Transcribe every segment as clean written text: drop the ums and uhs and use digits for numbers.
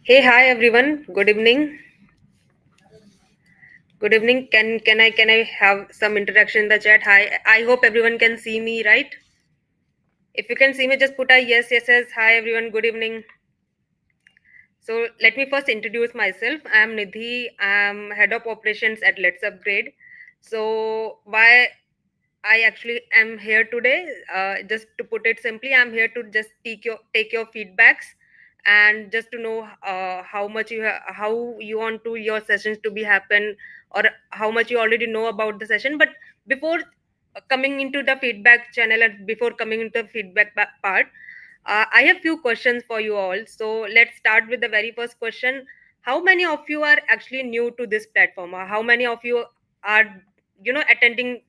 Hey, hi everyone. Good evening. Good evening. Can I have some interaction in the chat? Hi. I hope everyone can see me, right? If you can see me, just put a yes. Hi everyone. Good evening. So let me first introduce myself. I am Nidhi. I am head of operations at LetsUpgrade. So why I actually am here today. Just to put it simply, I'm here to just take your feedbacks and just to know how you want to your sessions to be happen, or how much you already know about the session. But before coming into the feedback channel and before coming into the part, I have few questions for you all. So let's start with the very first question. How many of you are actually new to this platform? Or how many of you are attending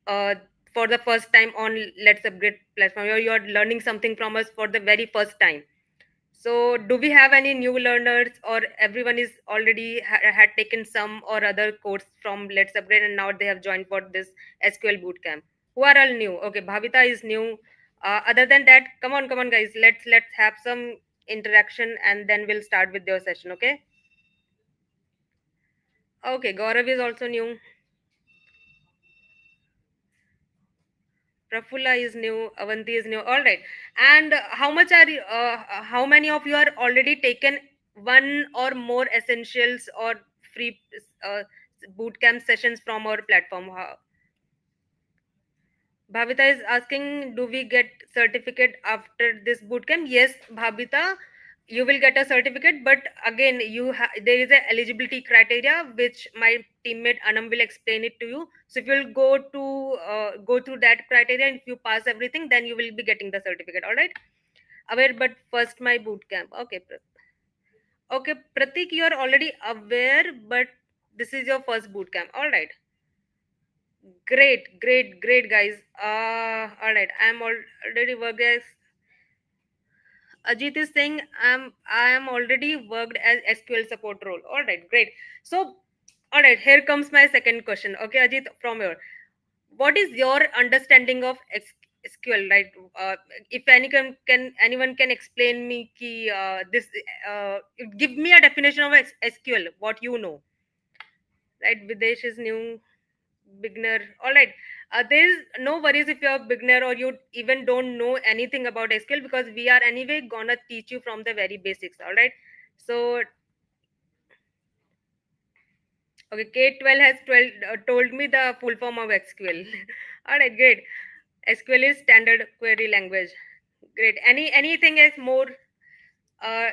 uh, for the first time on Let's Upgrade platform, or you're learning something from us for the very first time? So do we have any new learners, or everyone is already had taken some or other course from Let's Upgrade and now they have joined for this SQL bootcamp? Who are all new? Okay, Bhavita is new. Other than that, come on guys, let's have some interaction and then we'll start with your session. Okay. Okay, Gaurav is also new. Prafulla is new, Avanti is new. All right. And how many of you are already taken one or more essentials or free uh, boot camp sessions from our platform? Bhavita is asking, do we get certificate after this bootcamp? Yes, Bhavita, you will get a certificate, but again, there is a eligibility criteria which my teammate Anam will explain it to you. So if you'll go through that criteria, and if you pass everything, then you will be getting the certificate. All right. Aware, but first my bootcamp. Okay, okay, Pratik, you are already aware, but this is your first bootcamp. All right. Great, guys. All right. I'm already worked as Ajit is saying I am already worked as SQL support role. All right, great. So, all right. Here comes my second question. Okay, Ajit, from here, what is your understanding of SQL? Right. If anyone can explain me ki, this, uh, give me a definition of SQL. What you know, right? Videsh is new. Beginner. All right. There is no worries if you're a beginner or you even don't know anything about SQL, because we are anyway gonna teach you from the very basics. All right. So, okay, K12 has told me the full form of SQL. All right, great. SQL is standard query language. Great. Anything is more?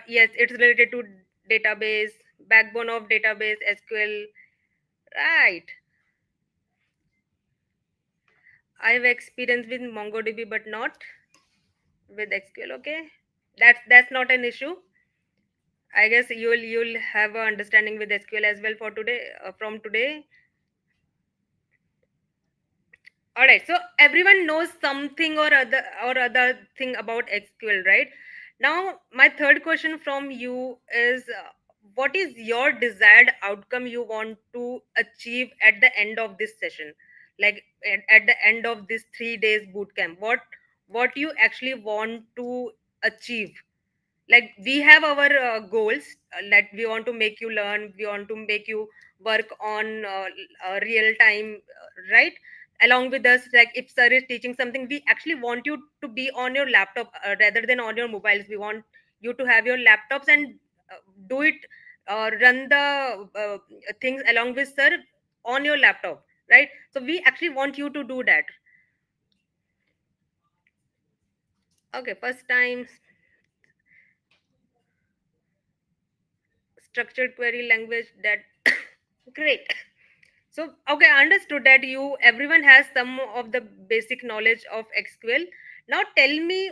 Yes, it's related to database, backbone of database, SQL. Right. I have experience with MongoDB, but not with SQL. Okay, that's not an issue. I guess you'll have a understanding with SQL as well for today. From today, all right. So everyone knows something or other thing about SQL, right? Now, my third question from you is, what is your desired outcome you want to achieve at the end of this session, like at the end of this 3 days boot camp? What you actually want to achieve? Like, we have our goals, that we want to make you learn, we want to make you work on real time, right, along with us. Like, if sir is teaching something, we actually want you to be on your laptop rather than on your mobiles. We want you to have your laptops and do it, run the things along with sir on your laptop, right? So we actually want you to do that. Okay, first time structured query language, that great. So, okay, I understood that everyone has some of the basic knowledge of SQL. Now, tell me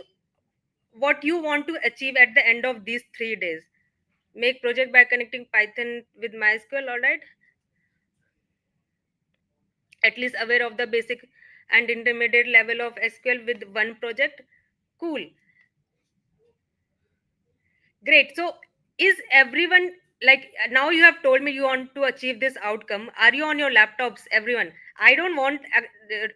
what you want to achieve at the end of these 3 days. Make project by connecting Python with MySQL, all right? At least aware of the basic and intermediate level of SQL with one project. Cool. Great. So, is everyone, like, now you have told me you want to achieve this outcome? Are you on your laptops, everyone? I don't want,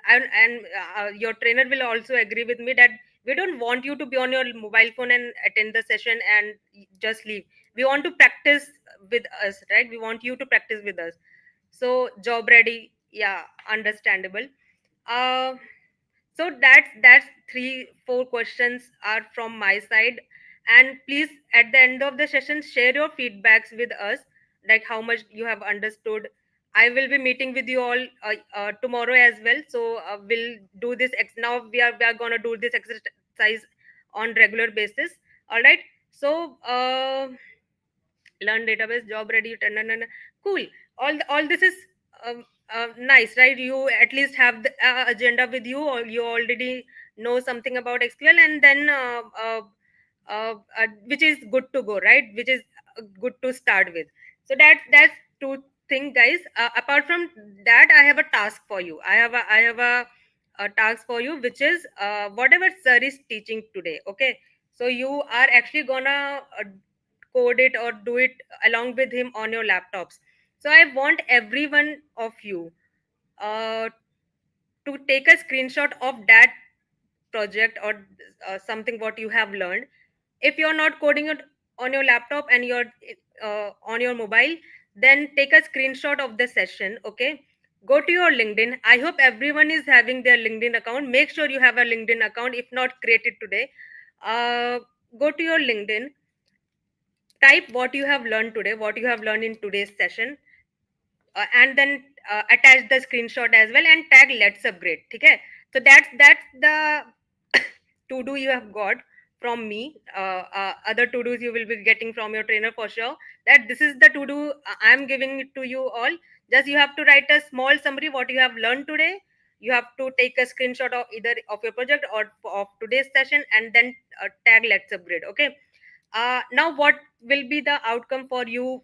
and your trainer will also agree with me that We don't want you to be on your mobile phone and attend the session and just leave. We want to practice with us, right? We want you to practice with us. So job ready, yeah, understandable. uh so that's three four questions are from my side. And please, at the end of the session, share your feedbacks with us, like how much you have understood. I will be meeting with you all tomorrow as well. So we'll do this now we are going to do this exercise on regular basis. All right. So learn database, job ready, cool. All this is nice, right? You at least have the agenda with you, or you already know something about SQL. And then which is good to go, right? Which is good to start with. So that's two thing, guys. Apart from that, I have a task for you. I have a task for you, which is whatever sir is teaching today. Okay, so you are actually gonna code it or do it along with him on your laptops. So I want every one of you uh, to take a screenshot of that project or something what you have learned. If you're not coding it on your laptop and you're on your mobile, then take a screenshot of the session. Okay, go to your LinkedIn. I hope everyone is having their LinkedIn account. Make sure you have a LinkedIn account, if not, create it today. uh, Go to your LinkedIn, type what you have learned today, what you have learned in today's session, and then attach the screenshot as well and tag let's upgrade. Okay, so that's the to do you have got from me. Other to do's you will be getting from your trainer for sure. That this is the to do I'm giving it to you all. Just you have to write a small summary what you have learned today. You have to take a screenshot of either of your project or of today's session, and then tag let's upgrade. Okay, now what will be the outcome for you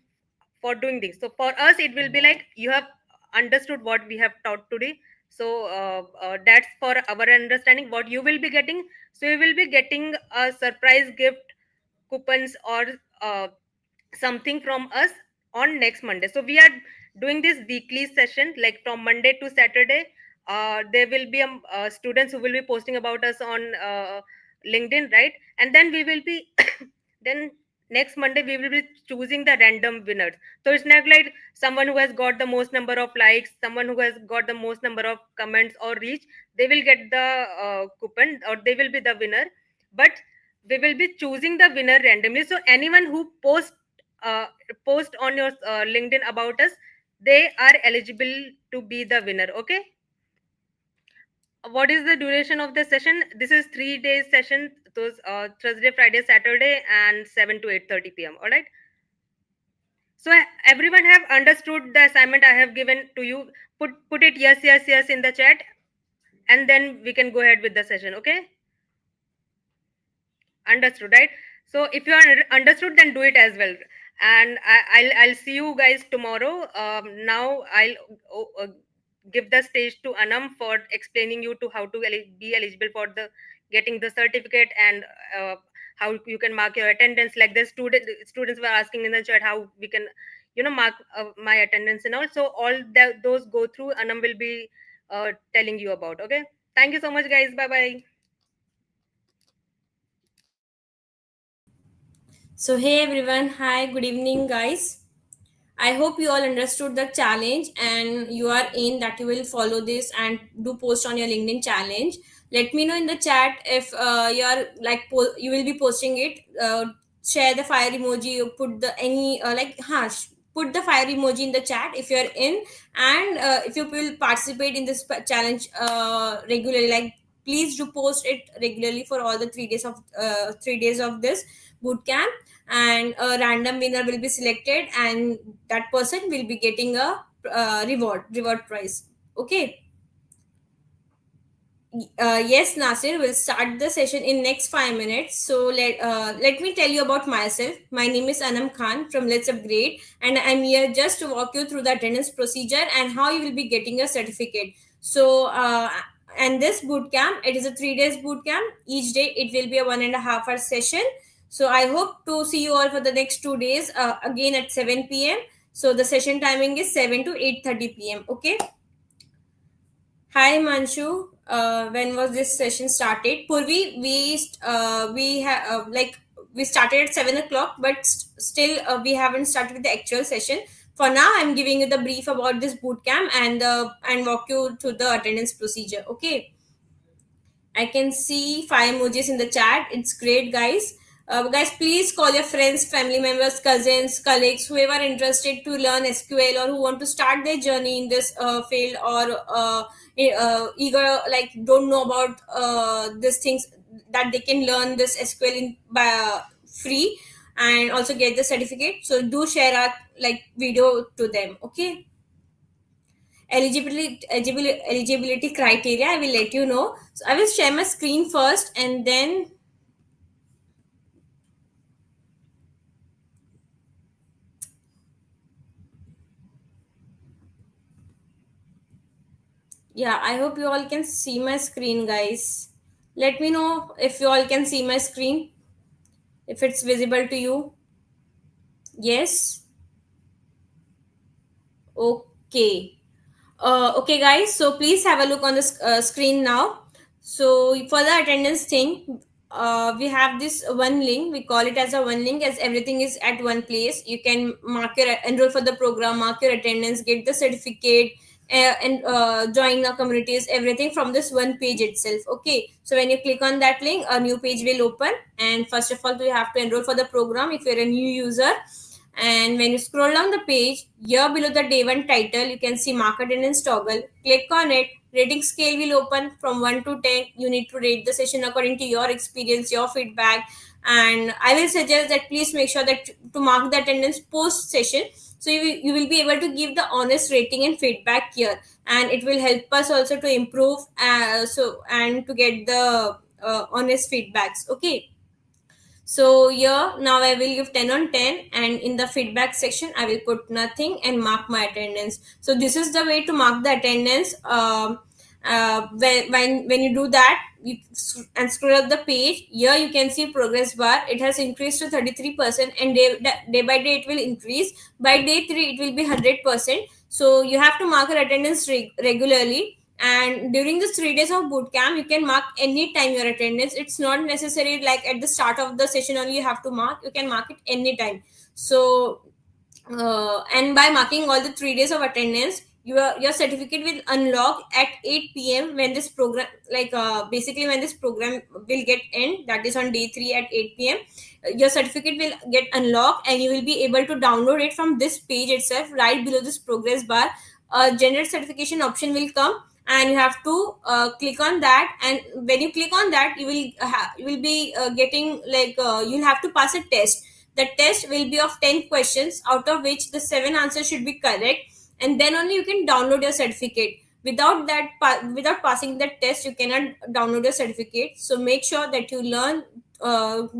for doing this? So for us it will be like you have understood what we have taught today. So that's for our understanding what you will be getting. So you will be getting a surprise gift, coupons, or uh, something from us on next Monday. So we are doing this weekly session, like from Monday to Saturday. There will be students who will be posting about us on LinkedIn, right? And then we will be then next Monday we will be choosing the random winners. So it's not like someone who has got the most number of likes, someone who has got the most number of comments or reach, they will get the coupon, or they will be the winner. But we will be choosing the winner randomly. So anyone who uh, post on your LinkedIn about us, they are eligible to be the winner. Okay, what is the duration of the session? This is 3 days session, those Thursday, Friday, Saturday, and 7 to 8:30 p.m. All right. So everyone have understood the assignment I have given to you. Put it yes, yes, yes in the chat, and then we can go ahead with the session. Okay, understood, right? So if you are understood, then do it as well. And I'll see you guys tomorrow. Now I'll give the stage to Anam for explaining you to how to be eligible for the getting the certificate, and how you can mark your attendance. Like the students were asking in the chat how we can, mark my attendance and all. So all that those go through, Anam will be telling you about. Okay, thank you so much, guys. Bye bye. So, hey everyone, hi, good evening, guys. I hope you all understood the challenge and you are in that you will follow this and do post on your LinkedIn challenge. Let me know in the chat if you are like you will be posting it. Share the fire emoji. You put the any put the fire emoji in the chat if you are in, and if you will participate in this challenge regularly. Like please do post it regularly for all the 3 days of 3 days of this boot camp, and a random winner will be selected, and that person will be getting a reward prize. Okay. Yes, Nasir, we'll start the session in next 5 minutes. So let me tell you about myself. My name is Anam Khan from Let's Upgrade, and I'm here just to walk you through the attendance procedure and how you will be getting a certificate. So and this boot camp, it is a 3 days boot camp. Each day it will be a 1.5 hour session. So I hope to see you all for the next 2 days again at 7 p.m. So the session timing is 7 to 8:30 p.m. Okay. Hi Manshu. When was this session started? Purvi, we have we started at 7 o'clock, but still we haven't started with the actual session. For now, I'm giving you the brief about this bootcamp and walk you through the attendance procedure. Okay. I can see five emojis in the chat. It's great, guys. Guys, please call your friends, family members, cousins, colleagues, whoever are interested to learn SQL or who want to start their journey in this field or eager, like don't know about these things that they can learn this SQL in by free and also get the certificate. So do share our like video to them. Okay. Eligibility criteria, I will let you know. So I will share my screen first and then yeah, I hope you all can see my screen, guys. Let me know if you all can see my screen, if it's visible to you. Yes. Okay. Okay, guys. So please have a look on the screen now. So for the attendance thing, we have this one link. We call it as a one link, as everything is at one place. You can mark your enroll for the program, mark your attendance, get the certificate, and join the communities. Everything from this one page itself. Okay. So when you click on that link, a new page will open. And first of all, you have to enroll for the program if you're a new user. And when you scroll down the page, here below the day one title, you can see mark attendance toggle. Click on it. Rating scale will open from 1 to 10. You need to rate the session according to your experience, your feedback. And I will suggest that please make sure that to mark the attendance post session. So you will be able to give the honest rating and feedback here. And it will help us also to improve and to get the honest feedbacks. Okay. So here now I will give 10 on 10, and in the feedback section I will put nothing and mark my attendance. So this is the way to mark the attendance. When you do that, and scroll up the page, here you can see progress bar. It has increased to 33%, and day by day it will increase. By day 3 it will be 100%. So you have to mark your attendance regularly, and during this 3 days of bootcamp you can mark any time your attendance. It's not necessary like at the start of the session only you have to mark. You can mark it anytime. So and by marking all the 3 days of attendance, your certificate will unlock at 8 p.m. when this program basically when this program will get end, that is on day 3 at 8 p.m. Your certificate will get unlocked and you will be able to download it from this page itself. Right below this progress bar, a generate certification option will come, and you have to click on that. And when you click on that, you will be getting you'll have to pass a test. The test will be of 10 questions, out of which the 7 answers should be correct, and then only you can download your certificate. Without that, without passing the test, you cannot download your certificate. So make sure that you learn,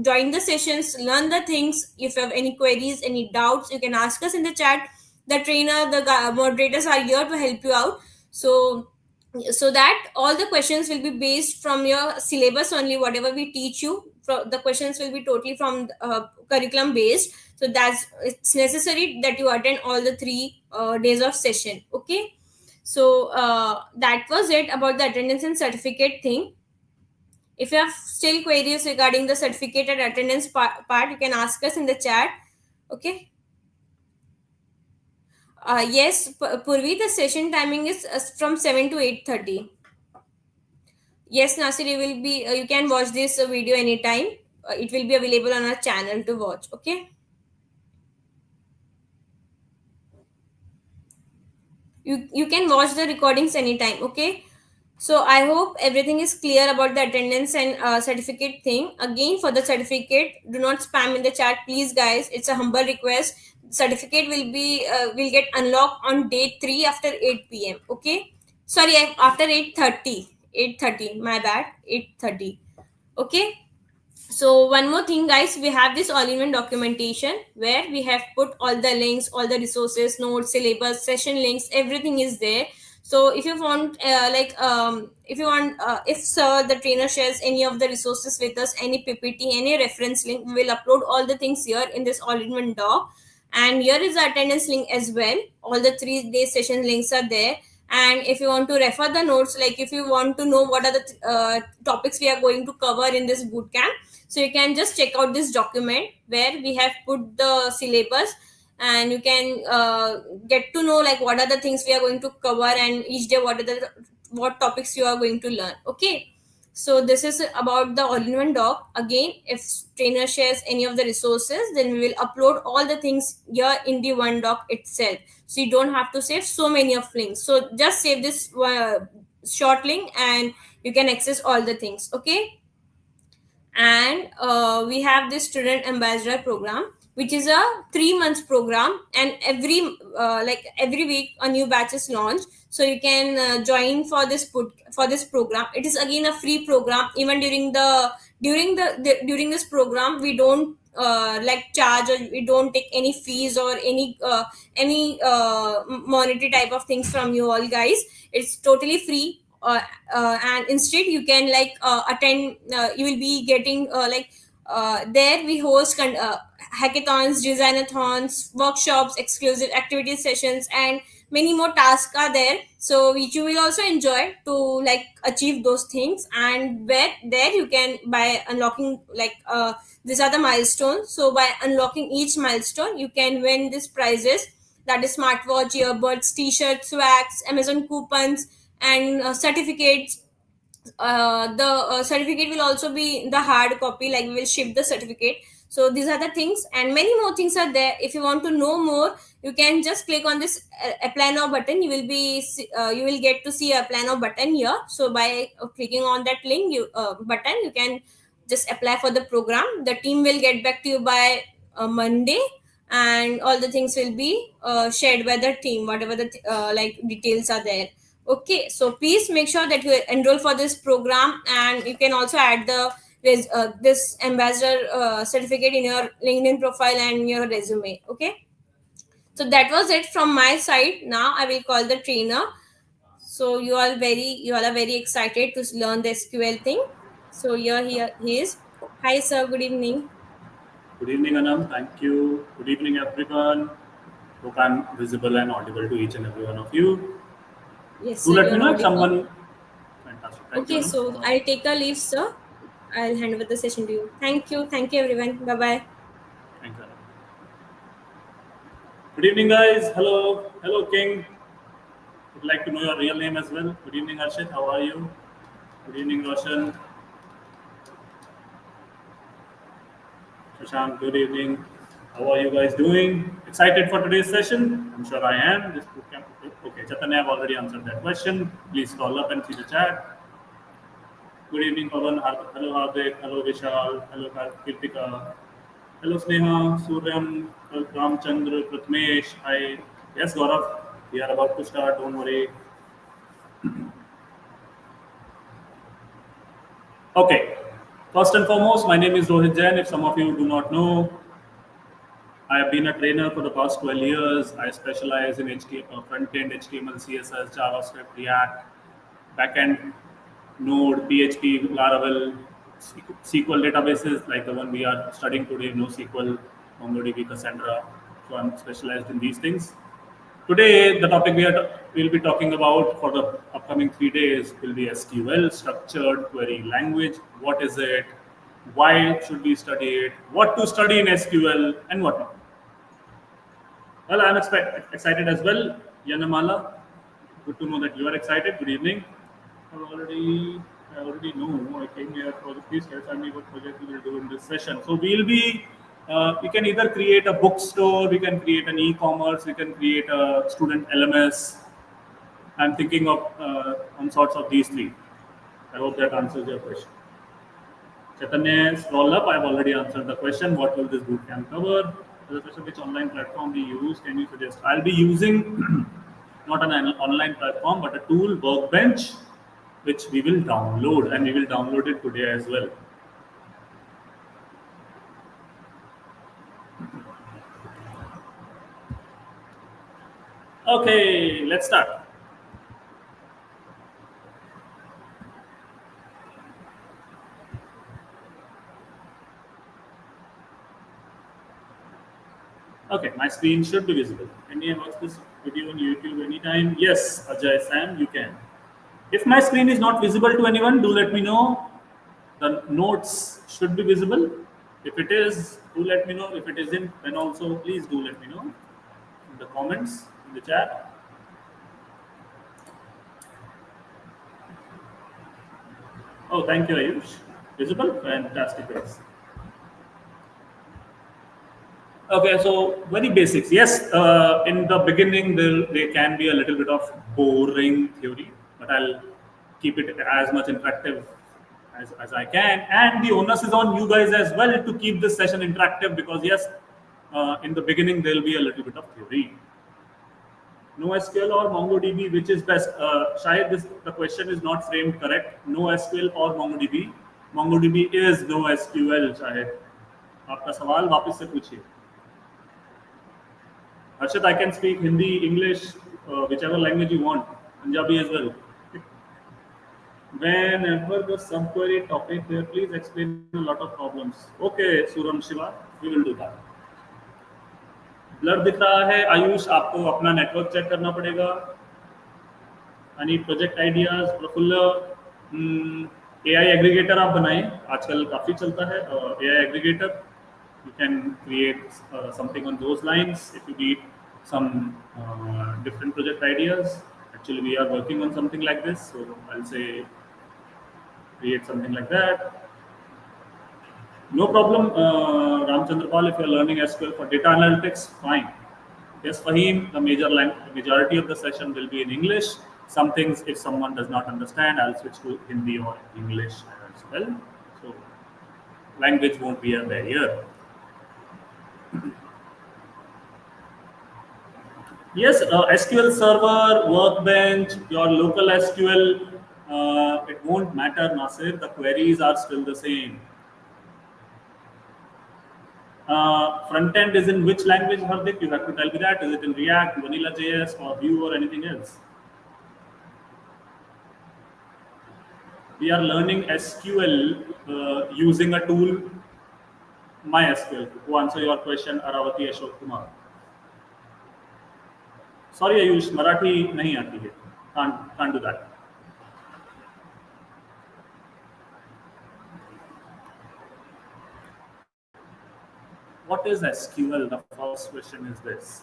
join the sessions, learn the things. If you have any queries, any doubts, you can ask us in the chat. The trainer, the moderators are here to help you out. So that all the questions will be based from your syllabus only. Whatever we teach you, the questions will be totally from curriculum based. So that's it's necessary that you attend all the 3 days of session. Okay. So that was it about the attendance and certificate thing. If you have still queries regarding the certificate and attendance part, you can ask us in the chat. Okay. Yes, Purvi, the session timing is from 7 to 8:30. Yes, Nasir, you can watch this video anytime. It will be available on our channel to watch. Okay. You can watch the recordings anytime. Okay. So I hope everything is clear about the attendance and certificate thing. Again, for the certificate, do not spam in the chat, please, guys. It's a humble request. Certificate will get unlocked on day 3 after 8 p.m. Okay. Sorry, after 8:30. 8:30. My bad. 8:30. Okay. So one more thing, guys, we have this all-in-one documentation where we have put all the links, all the resources, notes, syllabus, session links, everything is there. So if you want if sir the trainer shares any of the resources with us, any ppt, any reference link, we will upload all the things here in this all-in-one doc. And here is the attendance link as well. All the 3 day session links are there. And if you want to refer the notes, like if you want to know what are the topics we are going to cover in this boot camp, so you can just check out this document where we have put the syllabus, and you can get to know like what are the things we are going to cover, and each day what topics you are going to learn. Okay, so this is about the all-in-one doc. Again, if trainer shares any of the resources, then we will upload all the things here in the one doc itself, so you don't have to save so many of links. So just save this short link and you can access all the things. Okay, and we have this student ambassador program, which is a 3 months program, and every week a new batch is launched, so you can join for this program. It is again a free program. Even during this program, we don't charge, or we don't take any fees or any monetary type of things from you all guys. It's totally free. And instead you can attend, you will be getting there we host hackathons, designathons, workshops, exclusive activity sessions, and many more tasks are there, so which you will also enjoy to achieve those things. And where there you can, by unlocking these are the milestones, so by unlocking each milestone you can win these prizes, that is smartwatch, earbuds, t-shirts, swags, Amazon coupons, and certificates. The certificate will also be the hard copy, like we will ship the certificate. So these are the things, and many more things are there. If you want to know more, you can just click on this apply now button. You will get to see apply now button here. So by clicking on that link, button, you can just apply for the program. The team will get back to you by Monday, and all the things will be shared by the team, whatever the details are there. Okay, so please make sure that you enroll for this program, and you can also add this ambassador certificate in your LinkedIn profile and your resume. Okay, so that was it from my side. Now I will call the trainer. So you all are very excited to learn the SQL thing. So here he is. Hi sir, good evening. Good evening, Anam. Thank you. Good evening, everyone. Hope I'm visible and audible to each and every one of you. Yes Do sir, let you me are know if audible. someone. Fantastic. Thank you, Okay, Anam. so I'll take a leave, sir. I'll hand over the session to you. Thank you everyone. Bye bye. Thank you, Anam. Good evening, guys. Hello. Hello, King. Would like to know your real name as well. Good evening, Arshit. How are you? Good evening, Roshan. Shashank, good evening. How are you guys doing? Excited for today's session? I'm sure I am. This bootcamp. Okay, Chaitanya, I've already answered that question. Please scroll up and see the chat. Good evening, Pavan. Hello, Hardik. Hello, Vishal. Hello, Kirtika. Hello, Sneha, Suryam, Ramchandra, Pratmesh. Hi. Yes, Gaurav. We are about to start. Don't worry. Okay. First and foremost, my name is Rohit Jain. If some of you do not know, I have been a trainer for the past 12 years. I specialize in front-end HTML, CSS, JavaScript, React, backend, Node, PHP, Laravel, SQL databases like the one we are studying today, NoSQL, MongoDB, Cassandra. So I'm specialized in these things. Today, the topic we'll be talking about for the upcoming 3 days will be SQL, structured query language. What is it? Why should we study it? What to study in SQL and whatnot. Well, I'm excited as well. Yanamala, good to know that you are excited. Good evening. I already know. I came here for the please clarify me what project we will do in this session. So we can either create a bookstore, we can create an e-commerce, we can create a student LMS. I'm thinking of some sorts of these three. I hope that answers your question. Chaitanya, scroll up. I've already answered the question. What will this bootcamp cover? The question, which online platform we use? Can you suggest? I'll be using not an online platform, but a tool, Workbench, which we will download, and we will download it today as well. Okay, let's start. Okay, my screen should be visible. Can you watch this video on YouTube anytime. Yes, Ajay Sam, you can. If my screen is not visible to anyone, do let me know. The notes should be visible. If it is, do let me know. If it isn't, then also please do let me know in the comments, in the chat. Oh, thank you, Ayush. Visible? Fantastic, guys. Okay, so very basics. Yes, in the beginning there can be a little bit of boring theory, but I'll keep it as much interactive as I can. And the onus is on you guys as well to keep this session interactive because yes, in the beginning there will be a little bit of theory. NoSQL or MongoDB, which is best? Shayad, the question is not framed correct. NoSQL or MongoDB? MongoDB is NoSQL, शायद आपका सवाल वापस से पूछिए. Harshit, I can speak Hindi, English, whichever language you want, Punjabi as well. Whenever the subquery topic there, please explain a lot of problems. Okay, Suram Shiva, we will do that. Blur दिख रहा है आयुष, आपको अपना network check करना पड़ेगा. any project ideas? Prafull, AI aggregator आप बनाएं, आजकल काफ़ी चलता है AI aggregator. You can create something on those lines if you need some different project ideas. Actually, we are working on something like this, so I'll say create something like that. No problem, Ramchandra Pal, if you're learning SQL for data analytics, fine. Yes, Fahim, the majority of the session will be in English. Some things, if someone does not understand, I'll switch to Hindi or English as well. So, language won't be a barrier. Yes, SQL Server, Workbench, your local SQL, it won't matter, Nasir. The queries are still the same. Front end is in which language, Hardik? You have to tell me that. Is it in React, Vanilla.js, or Vue, or anything else? We are learning SQL using a tool, MySQL. To answer your question, Aravati Ashok Kumar. Sorry, Ayush, Marathi nahi aati hai. Can't do that. What is SQL? The first question is this.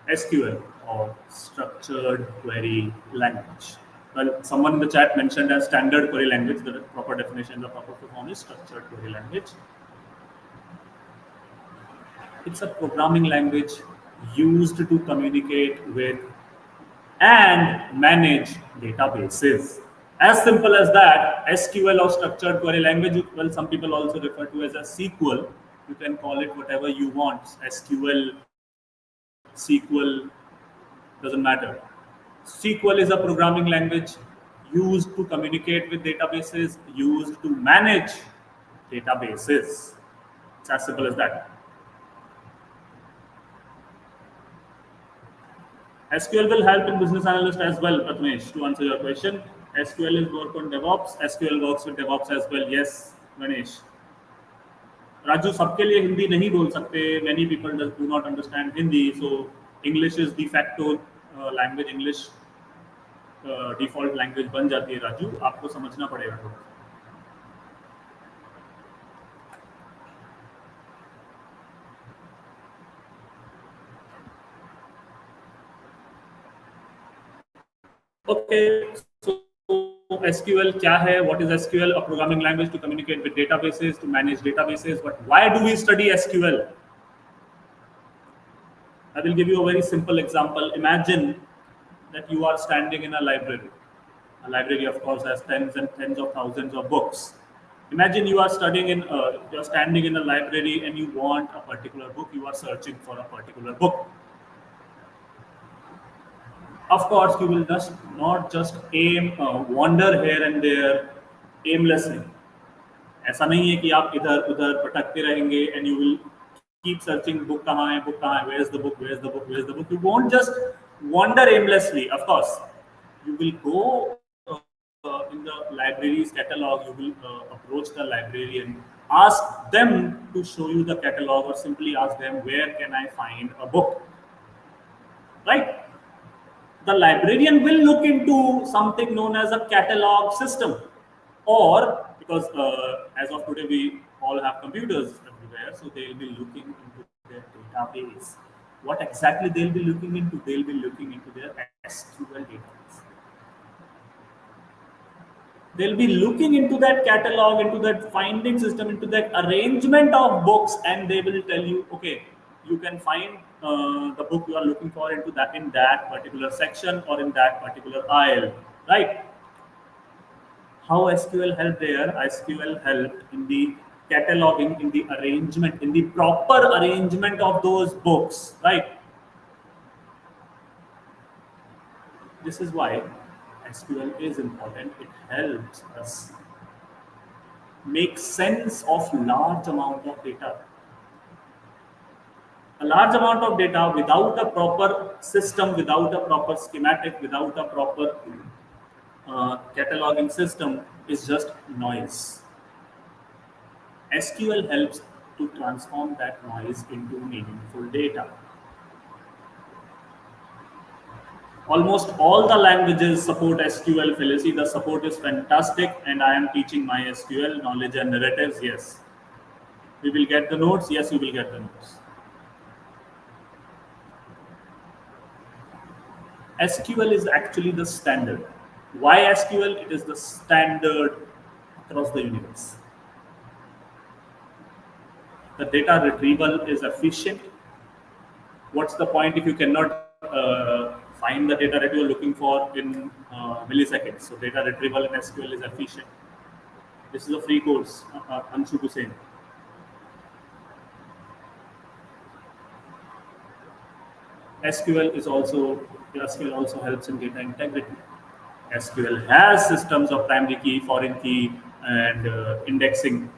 SQL, or Structured Query Language. Well, someone in the chat mentioned as standard query language. The proper definition, the proper form is structured query language. It's a programming language used to communicate with and manage databases. As simple as that. SQL or structured query language, well, some people also refer to as a SQL. You can call it whatever you want. SQL, SQL, doesn't matter. SQL is a programming language used to communicate with databases, used to manage databases. It's as simple as that. SQL will help in business analyst as well, Pratmesh, to answer your question. SQL is work on DevOps. SQL works with DevOps as well. Yes, Ganesh. Raju, सबके लिए हिंदी नहीं बोल सकते. Many people do not understand Hindi, so English is de facto language. English default language बन जाती है. राजू, आपको समझना पड़ेगा थोड़ा. Okay, so SQL क्या है? What is SQL? A programming language to communicate with databases, to manage databases. But why do we study SQL? I will give you a very simple example. Imagine that you are standing in a library. A library, of course, has tens and tens of thousands of books. Imagine you are standing in a library and you want a particular book. You are searching for a particular book. Of course, you will not just wander here and there aimlessly. ऐसा नहीं है कि आप इधर उधर भटकते रहेंगे and you will keep searching book कहाँ है, where's the book. You won't just wander aimlessly. Of course, you will go in the library's catalog. You will approach the librarian, ask them to show you the catalog, or simply ask them, where can I find a book, right? the librarian will look into something known as a catalog system, or because as of today we all have computers everywhere, so they'll be looking into their database. What exactly they'll be looking into? They'll be looking into their SQL database. They'll be looking into that catalog, into that finding system, into that arrangement of books, and they will tell you, okay, you can find the book you are looking for into that in that particular section or in that particular aisle, right? How SQL helped there? SQL helped in the cataloging, in the arrangement, in the proper arrangement of those books, right? This is why SQL is important. It helps us make sense of large amount of data. A large amount of data without a proper system, without a proper schematic, without a proper cataloging system is just noise. SQL helps to transform that noise into meaningful data. Almost all the languages support SQL. Felicie, the support is fantastic, and I am teaching my SQL knowledge and narratives. Yes, we will get the notes. Yes, we will get the notes. SQL is actually the standard. Why SQL? It is the standard across the universe. The data retrieval is efficient. What's the point if you cannot find the data that you're looking for in milliseconds? So data retrieval in SQL is efficient. This is a free course, Anshu Hussain. SQL also helps in data integrity. SQL has systems of primary key, foreign key, and indexing,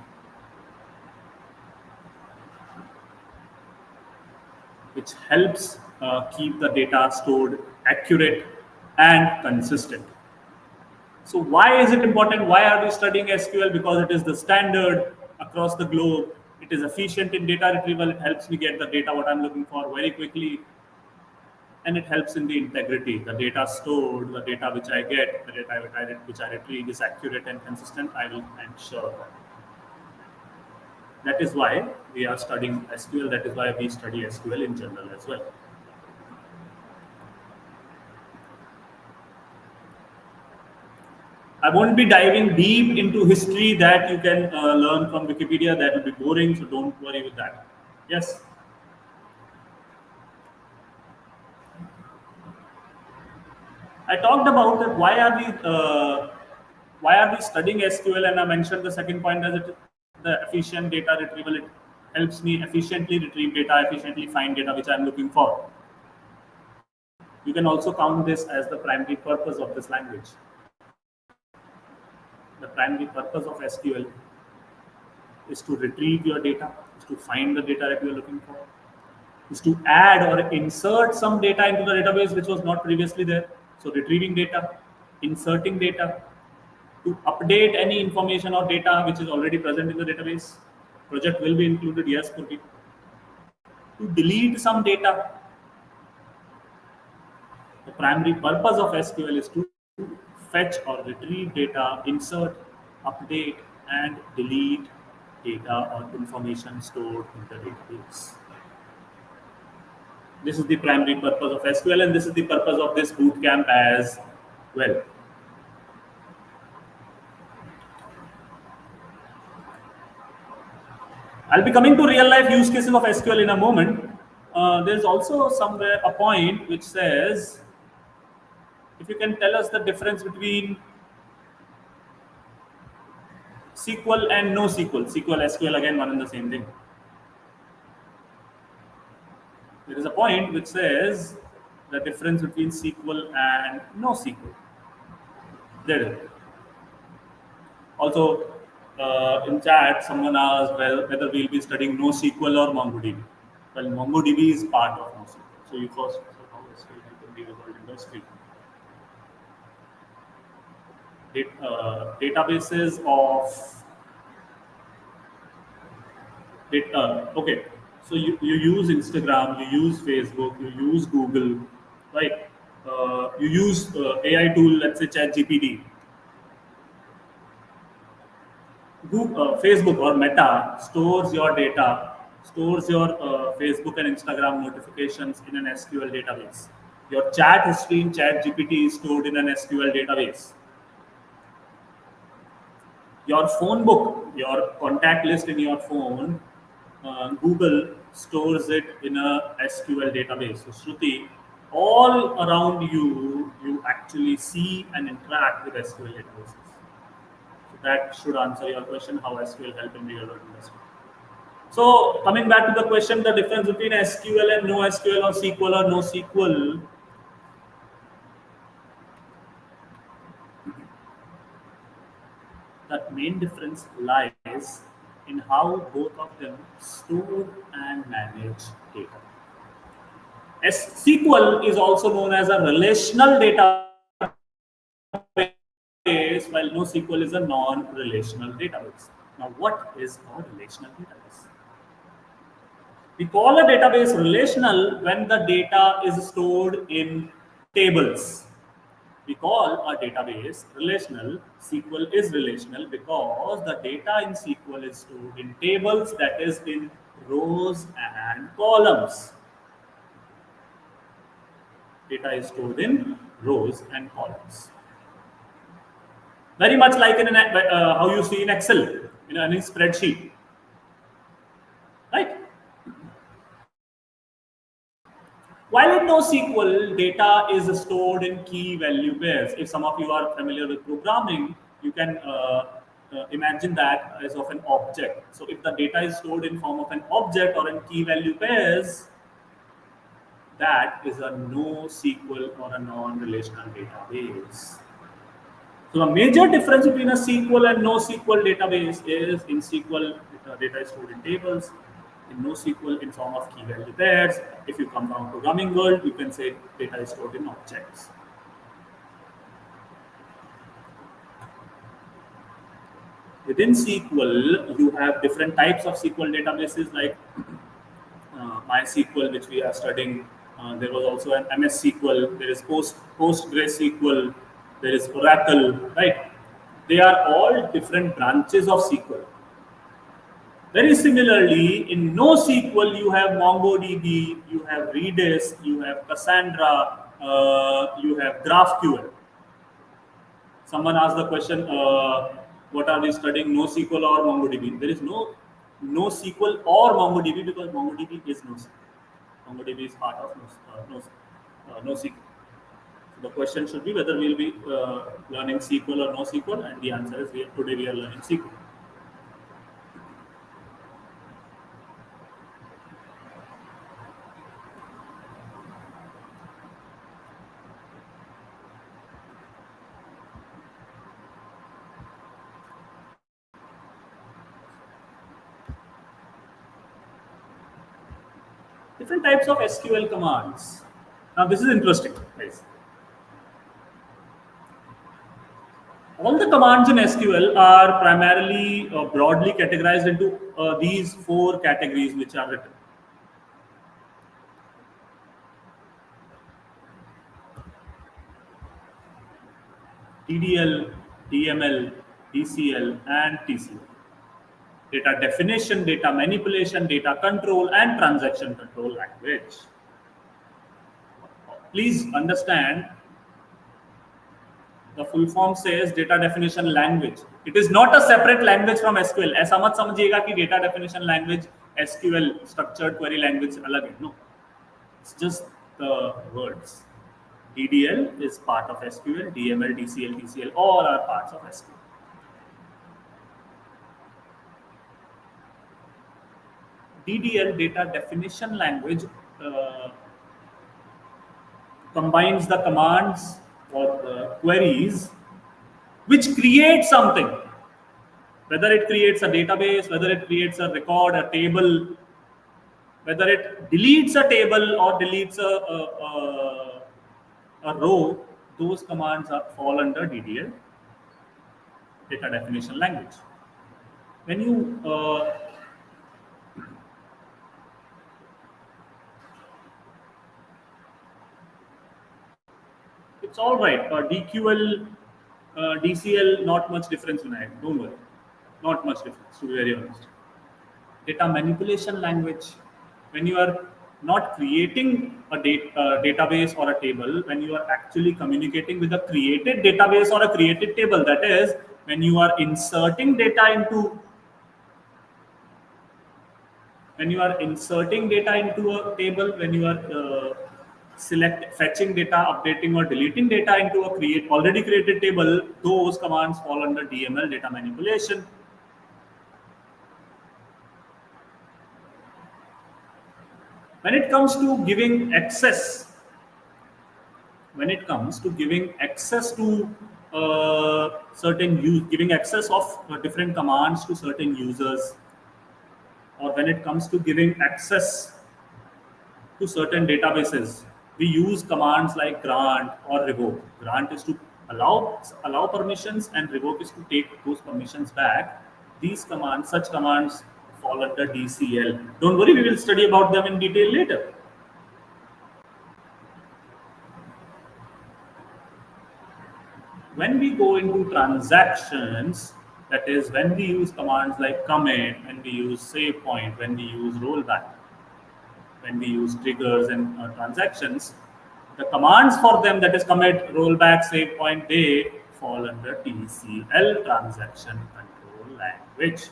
which helps keep the data stored accurate and consistent. So why is it important? Why are we studying SQL? Because it is the standard across the globe. It is efficient in data retrieval. It helps me get the data what I'm looking for very quickly. And it helps in the integrity. The data stored, the data which I get, the data which I retrieve is accurate and consistent. I will ensure that. That is why we are studying SQL. That is why we study SQL in general as well. I won't be diving deep into history that you can learn from Wikipedia. That will be boring, so don't worry with that. Yes. I talked about that. Why are we studying SQL? And I mentioned the second point as the efficient data retrieval. It helps me efficiently retrieve data, efficiently find data which I'm looking for. You can also count this as the primary purpose of this language. The primary purpose of SQL is to retrieve your data, is to find the data that you're looking for, is to add or insert some data into the database which was not previously there. So retrieving data, inserting data, to update any information or data which is already present in the database. Project will be included, yes, could be. To delete some data. The primary purpose of SQL is to fetch or retrieve data, insert, update, and delete data or information stored in the database. This is the primary purpose of SQL, and this is the purpose of this bootcamp as well. I'll be coming to real life use cases of SQL in a moment. There's also somewhere a point which says, if you can tell us the difference between SQL and no SQL. SQL, SQL, again, one and the same thing. There is a point which says the difference between SQL and no SQL. There is. Also, in chat, someone asked whether we'll be studying NoSQL or MongoDB. Well, MongoDB is part of NoSQL. So you first, how SQL can be resolved in NoSQL. Databases of okay. So you use Instagram, you use Facebook, you use Google, right? you use AI tool, let's say ChatGPT. Google, Facebook or Meta stores your data, stores your Facebook and Instagram notifications in an SQL database. Your chat history in ChatGPT is stored in an SQL database. Your phone book, your contact list in your phone, Google stores it in a SQL database. So Shruti, all around you, you actually see and interact with SQL databases. So that should answer your question, how SQL help in real world industry. So coming back to the question, the difference between SQL and no SQL, or SQL or no SQL. The main difference lies in how both of them store and manage data. SQL is also known as a relational database, while NoSQL is a non-relational database. Now, what is a relational database? We call a database relational when the data is stored in tables. We call a database relational. SQL is relational because the data in SQL is stored in tables, that is in rows and columns. Data is stored in rows and columns. Very much like in how you see in Excel, in any spreadsheet, right? While in NoSQL, data is stored in key value pairs. If some of you are familiar with programming, you can imagine that as of an object. So if the data is stored in form of an object or in key value pairs, that is a NoSQL or a non-relational database. So the major difference between a SQL and NoSQL database is in SQL, data is stored in tables. In NoSQL, in form of key value pairs. If you come from programming world, you can say data is stored in objects. Within SQL, you have different types of SQL databases like MySQL, which we are studying. There was also an MS SQL. There is PostgreSQL. There is Oracle. Right? They are all different branches of SQL. Very similarly, in NoSQL, you have MongoDB, you have Redis, you have Cassandra, you have GraphQL. Someone asked the question, what are we studying, NoSQL or MongoDB? There is no NoSQL or MongoDB because MongoDB is NoSQL. MongoDB is part of NoSQL. So the question should be whether we will be learning SQL or NoSQL, and the answer is today we are learning SQL. Different types of SQL commands. Now this is interesting, guys. All the commands in SQL are primarily broadly categorized into these four categories which are written. TDL, DML, DCL, and TCL. Data definition, data manipulation, data control, and transaction control language. Please understand, the full form says data definition language. It is not a separate language from SQL. ऐसा मत समझिएगा कि data definition language SQL structured query language अलग है. No, it's just the words. DDL is part of SQL. DML, DCL, TCL, all are parts of SQL. DDL, data definition language, combines the commands or the queries which create something, whether it creates a database, whether it creates a record, a table, whether it deletes a table or deletes a row. Those commands fall under DDL, data definition language. When you It's all right. DQL, DCL, not much difference, Vinayak. Don't worry. Not much difference, to be very honest. Data manipulation language, when you are not creating a database or a table, when you are actually communicating with a created database or a created table, that is, when you are inserting data into a table, when you are fetching data, updating or deleting data into a already created table, those commands fall under DML, data manipulation. When it comes to giving access, to giving access of different commands to certain users, or when it comes to giving access to certain databases, we use commands like grant or revoke. Grant is to allow permissions, and revoke is to take those permissions back. Such commands fall under DCL. Don't worry, we will study about them in detail later. When we go into transactions, that is when we use commands like commit, when we use save point, when we use rollback, when we use triggers and transactions, the commands for them, that is commit, rollback, save point, they fall under TCL, transaction control language.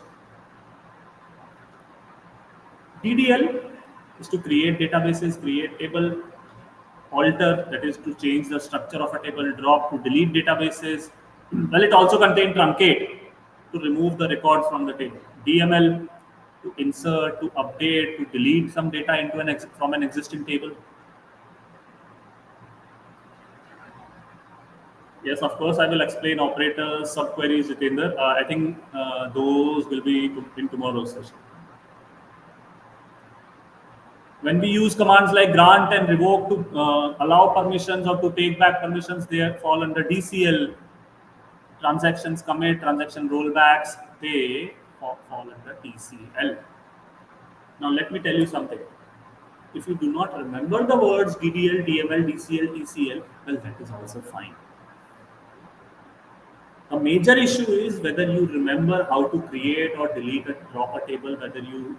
DDL is to create databases, create table, alter, that is to change the structure of a table, drop, to delete databases. Well, it also contains truncate, to remove the records from the table. DML, to insert, to update, to delete some data into from an existing table. Yes, of course, I will explain operators, subqueries, Jitendra. I think those will be in tomorrow's session. When we use commands like grant and revoke to allow permissions or to take back permissions, they fall under DCL. Transactions commit, transaction rollbacks, they fall under TCL. Now let me tell you something. If you do not remember the words DDL, DML, DCL, TCL, well, that is also fine. A major issue is whether you remember how to create or delete a drop a table, whether you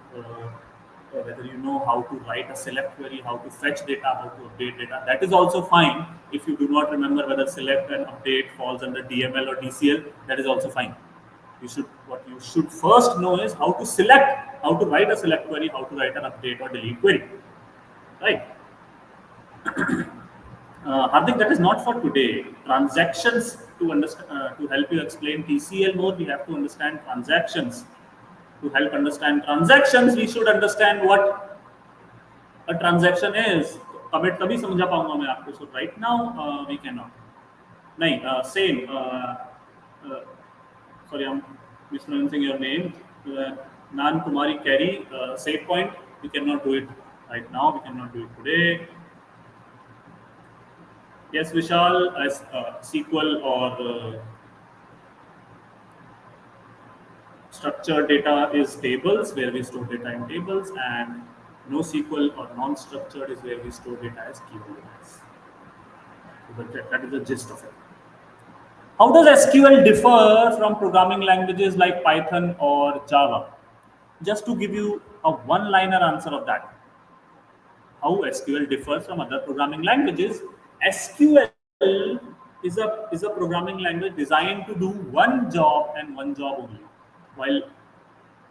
know how to write a select query, how to fetch data, how to update data. That is also fine. If you do not remember whether select and update falls under DML or DCL, that is also fine. What you should first know is how to select, how to write a select query, how to write an update or delete query. Right? Hardik, that is not for today. Transactions, to understand, to help you explain TCL more, we have to understand transactions. To help understand transactions, we should understand what a transaction is. Commit तभी समझा पाऊंगा मैं आपको. So right now we cannot. नहीं, same. Sorry, I'm mispronouncing your name. Nan Kumari Carey, save point. We cannot do it right now. We cannot do it today. Yes, Vishal, as SQL or structured data is tables, where we store data in tables, and NoSQL or non-structured is where we store data as keywords. So that is the gist of it. How does SQL differ from programming languages like Python or Java? Just to give you a one-liner answer of that. How SQL differs from other programming languages? SQL is a programming language designed to do one job and one job only. While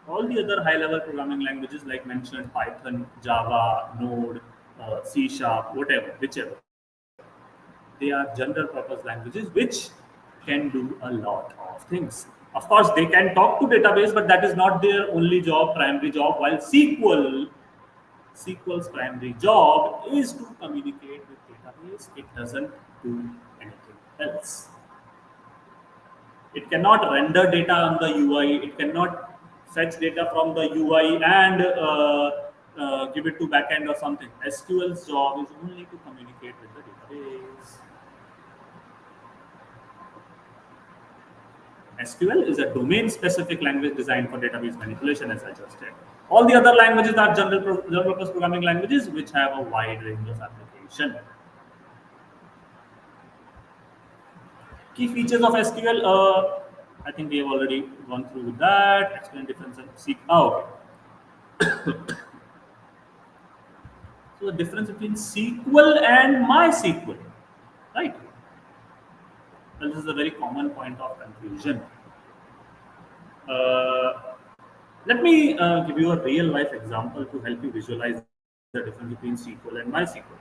all the other high-level programming languages like mentioned, Python, Java, Node, C#, whichever, they are general-purpose languages which can do a lot of things. Of course, they can talk to database, but that is not their only job, primary job. While SQL's primary job is to communicate with database. It doesn't do anything else. It cannot render data on the UI. It cannot fetch data from the UI and give it to backend or something. SQL's job is only to communicate with the database. SQL is a domain-specific language designed for database manipulation, as I just said. All the other languages are general-purpose programming languages which have a wide range of application. Key features of SQL. I think we have already gone through that. Explain difference in SQL. Oh, okay. So the difference between SQL and MySQL, right? Well, this is a very common point of confusion. Uh, Let me give you a real life example to help you visualize the difference between SQL and MySQL.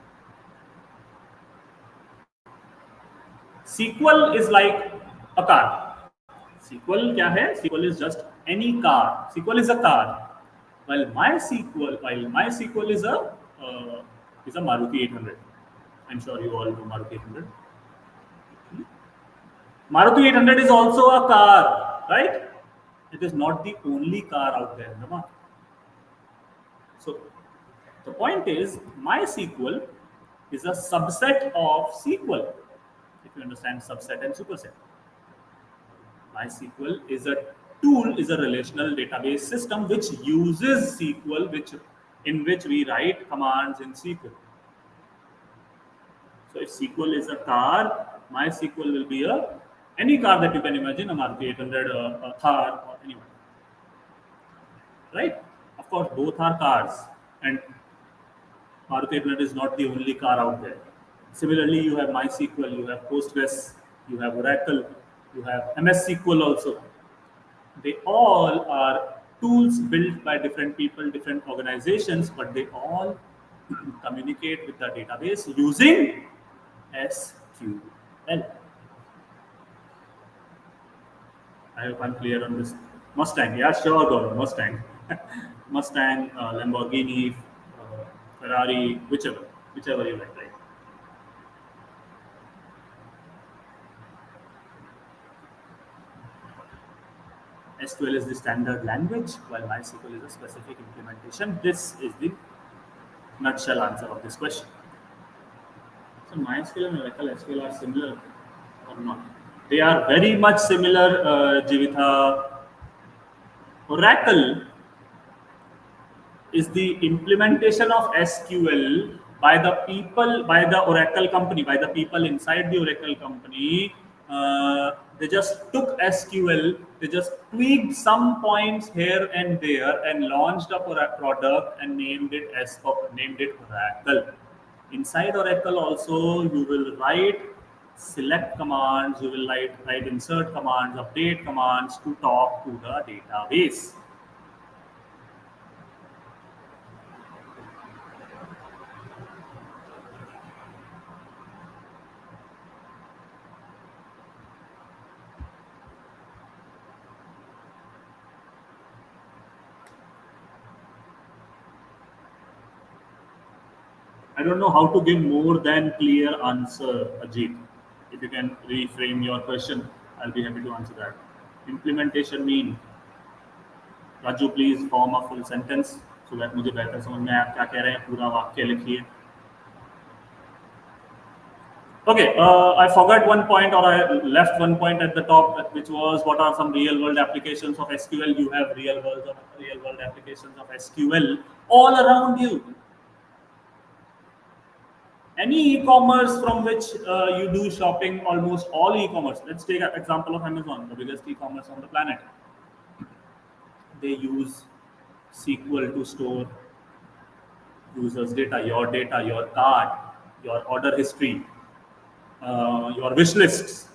SQL is like a car. SQL क्या है? SQL is just any car. SQL is a car. While MySQL is a Maruti 800. I'm sure you all know Maruti 800. Maruti 800 is also a car, right? It is not the only car out there in the market. So the point is, MySQL is a subset of SQL. If you understand subset and superset, MySQL is a tool, is a relational database system which uses SQL, in which we write commands in SQL. So if SQL is a car, MySQL will be any car that you can imagine, a Maruti 800, a Thar, or anyone. Right? Of course, both are cars, and Maruti 800 is not the only car out there. Similarly, you have MySQL, you have Postgres, you have Oracle, you have MS SQL also. They all are tools built by different people, different organizations, but they all communicate with the database using SQL. I hope I'm clear on this. Mustang, yeah, sure, Gaurav, Mustang. Mustang, Lamborghini, Ferrari, whichever you like, right? SQL is the standard language, while MySQL is a specific implementation. This is the nutshell answer of this question. So MySQL and Oracle SQL are similar or not? They are very much similar, Jivitha. Oracle is the implementation of SQL by the people, by the Oracle company, by the people inside the Oracle company. They just took SQL, they just tweaked some points here and there, and launched a product and named it Oracle. Inside Oracle also, you will write select commands, you will write insert commands, update commands to talk to the database. I don't know how to give more than clear answer, Ajit. If you can reframe your question, I'll be happy to answer that. Implementation mean, Raju, please form a full sentence so that मुझे बेहतर समझ में आए आप क्या कह रहे हैं, पूरा वाक्य लिखिए. Okay, I forgot one point, or I left one point at the top, which was what are some real world applications of SQL. You have real world applications of SQL all around you. Any e-commerce from which you do shopping, almost all e-commerce. Let's take an example of Amazon, the biggest e-commerce on the planet. They use SQL to store users' data, your cart, your order history, your wish lists.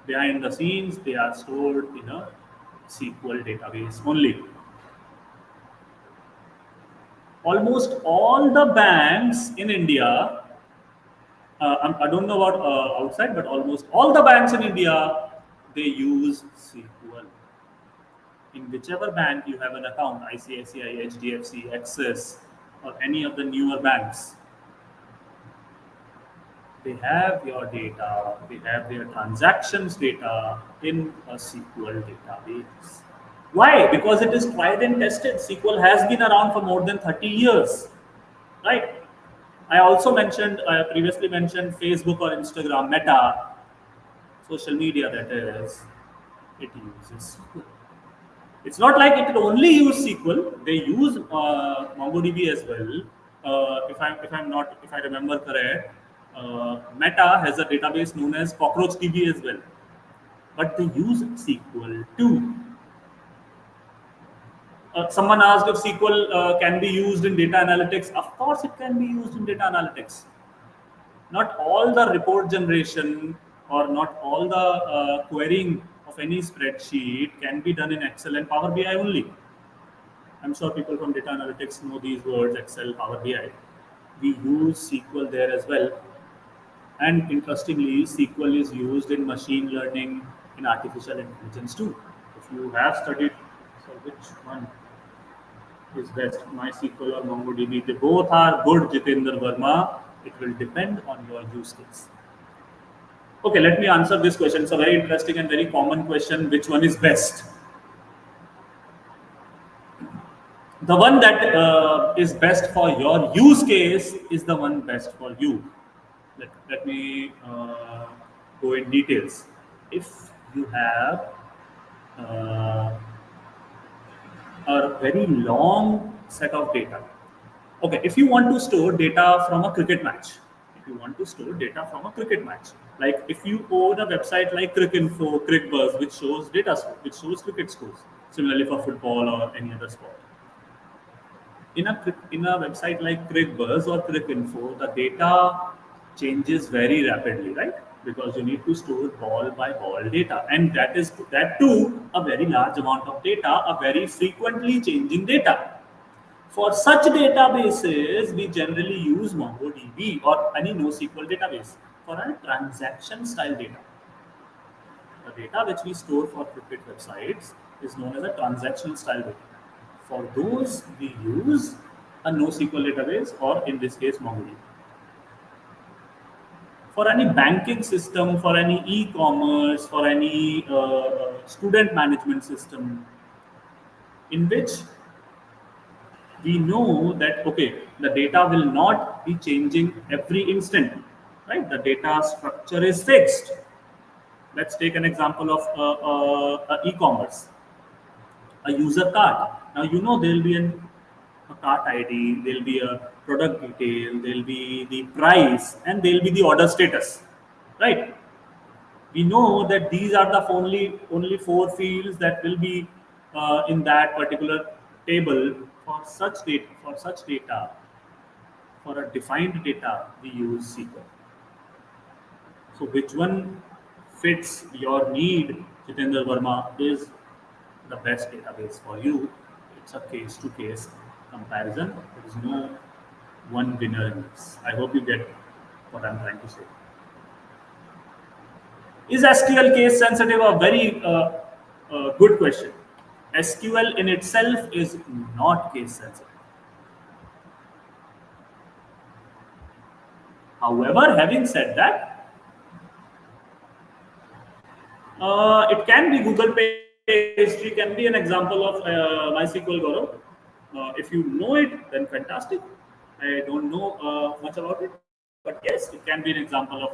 Behind the scenes, they are stored in a SQL database only. Almost all the banks in India, I don't know about outside, but almost all the banks in India, they use SQL. In whichever bank you have an account, ICICI, HDFC, Axis, or any of the newer banks, they have your data, they have their transactions data in a SQL database. Why? Because it is tried and tested. SQL has been around for more than 30 years, right? I also previously mentioned Facebook or Instagram, Meta, social media that is, it uses SQL. It's not like it will only use SQL. They use MongoDB as well. If I remember correct, Meta has a database known as Cockroach DB as well, but they use SQL too. Someone asked if SQL can be used in data analytics. Of course, it can be used in data analytics. Not all the report generation or not all the querying of any spreadsheet can be done in Excel and Power BI only. I'm sure people from data analytics know these words: Excel, Power BI. We use SQL there as well. And interestingly, SQL is used in machine learning, in artificial intelligence too. If you have studied, so which one is best, MySQL or MongoDB? They both are good, Jitendra Verma. It will depend on your use case. Okay, let me answer this question. It's a very interesting and very common question. Which one is best? The one that is best for your use case is the one best for you. Let me go in details. If you have uh, a very long set of data, okay, if you want to store data from a cricket match, if you want to store data from a cricket match, like if you own a website like Cricinfo, Crickbuzz, which shows data, which shows cricket scores, similarly for football or any other sport, in a website like Crickbuzz or Cricinfo, the data changes very rapidly, right? Because you need to store ball by ball data, and that too a very large amount of data, a very frequently changing data. For such databases, we generally use MongoDB or any NoSQL database for a transaction style data. The data which we store for cricket websites is known as a transactional style data. For those, we use a NoSQL database or in this case MongoDB. For any banking system, for any e-commerce, for any student management system, in which we know that okay, the data will not be changing every instant, right? The data structure is fixed. Let's take an example of e-commerce, a user cart. Now you know there will be a cart ID, there will be a product detail, there will be the price, and there will be the order status, right? We know that these are the only four fields that will be in that particular table. For a defined data, we use SQL. So which one fits your need, Jitendra Verma, is the best database for you. It's a case to case comparison. There is no one winner in this. I hope you get what I'm trying to say. Is SQL case sensitive? A very good question. SQL in itself is not case sensitive. However, having said that, it can be Google Pay history can be an example of MySQL Gaurav. If you know it, then fantastic. I don't know much about it, but yes, it can be an example of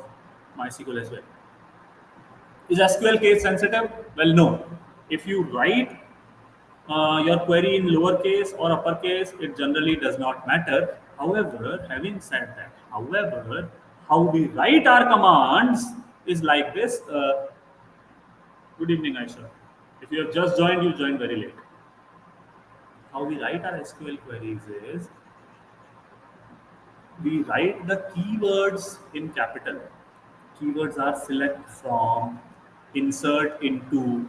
MySQL as well. Is SQL case sensitive? Well, no. If you write your query in lowercase or uppercase, it generally does not matter. However, having said that, how we write our commands is like this. Good evening, Aisha. If you have just joined, you joined very late. How we write our SQL queries is we write the keywords in capital. Keywords are select from, insert into,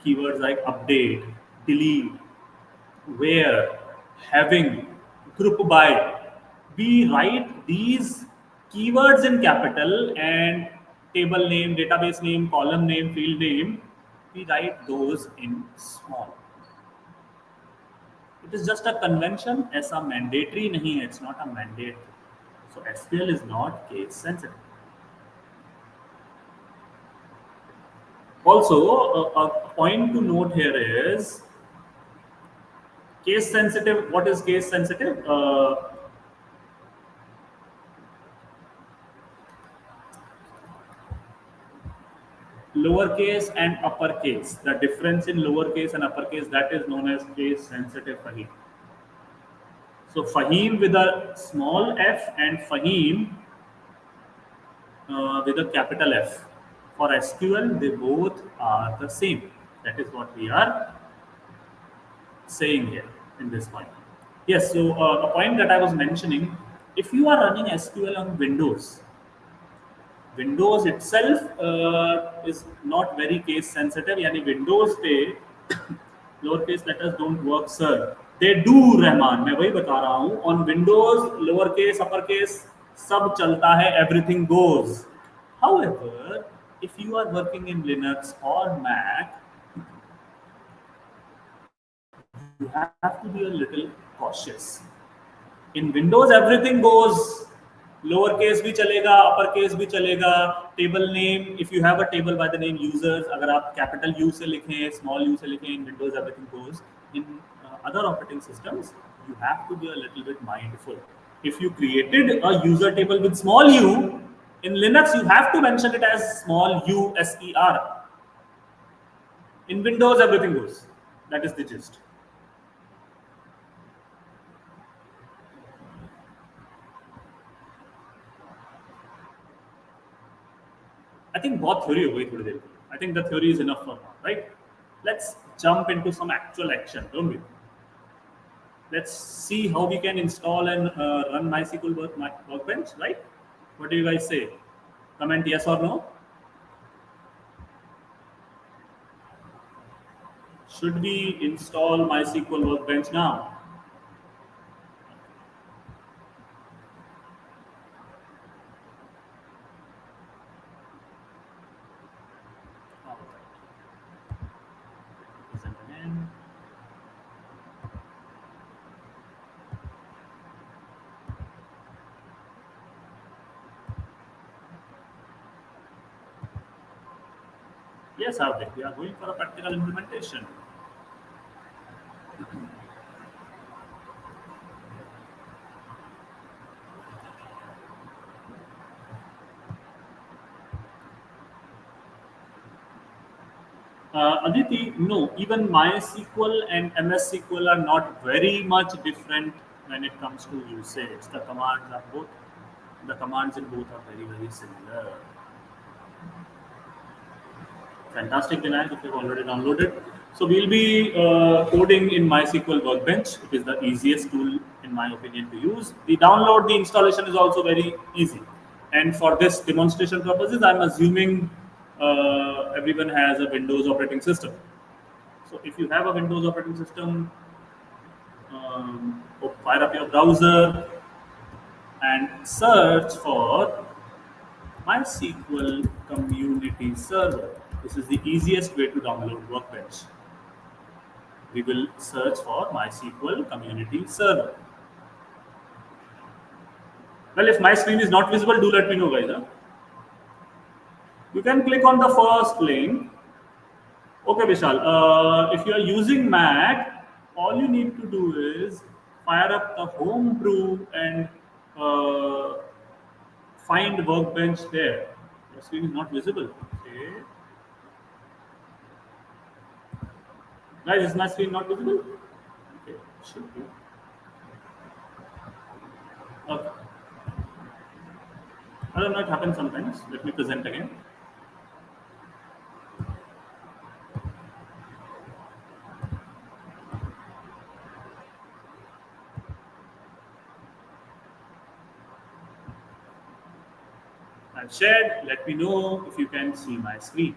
keywords like update, delete, where, having, group by. We write these keywords in capital and table name, database name, column name, field name, we write those in small. It is just a convention, ऐसा mandatory नहीं है, it's not a mandate. So SQL is not case sensitive. Also, a point to note here is case sensitive. What is case sensitive? Lowercase and uppercase. The difference in lowercase and uppercase, that is known as case sensitive Fahim. So Fahim with a small f and Fahim with a capital F. For SQL, they both are the same. That is what we are saying here in this point. Yes, so a point that I was mentioning, if you are running SQL on Windows, Windows itself is not very case sensitive. यानी Windows पे lowercase letters don't work, sir. They do, Rahman मैं वही बता रहा हूँ. On Windows, lowercase, uppercase सब चलता है. Everything goes. However, if you are working in Linux or Mac, you have to be a little cautious. In Windows everything goes. Lower case भी चलेगा, upper case भी चलेगा. Table name, if you have a table by the name users, अगर आप capital U से लिखें, small u से लिखें, in Windows everything goes. In other operating systems, you have to be a little bit mindful. If you created a user table with small u, in Linux you have to mention it as small u ser. In Windows everything goes. That is the gist. I think बहुत theory हो गई थोड़ी देर के लिए. I think the theory is enough for now, right? Let's jump into some actual action, don't we? Let's see how we can install and run MySQL Workbench, right? What do you guys say? Comment yes or no. Should we install MySQL Workbench now? All right. Present again. Yes, Avdik, we are going for a practical implementation. Aditi, no, even MySQL and MS SQL are not very much different when it comes to usage. The commands in both are very, very similar. Fantastic, Vinayak, if you've already downloaded. So we'll be coding in MySQL Workbench. It is the easiest tool, in my opinion, to use. The download, the installation is also very easy. And for this demonstration purposes, I'm assuming everyone has a Windows operating system. So if you have a Windows operating system, fire up your browser and search for MySQL Community Server. This is the easiest way to download Workbench. We will search for MySQL Community Server. Well, if my screen is not visible, do let me know, guys. Huh? You can click on the first link. Okay, Vishal. If you are using Mac, all you need to do is fire up the home brew and find Workbench there. Your screen is not visible. Okay. Guys, is my screen not visible? Okay, should be. Okay. I don't know, it happens sometimes. Let me present again. I've shared. Let me know if you can see my screen.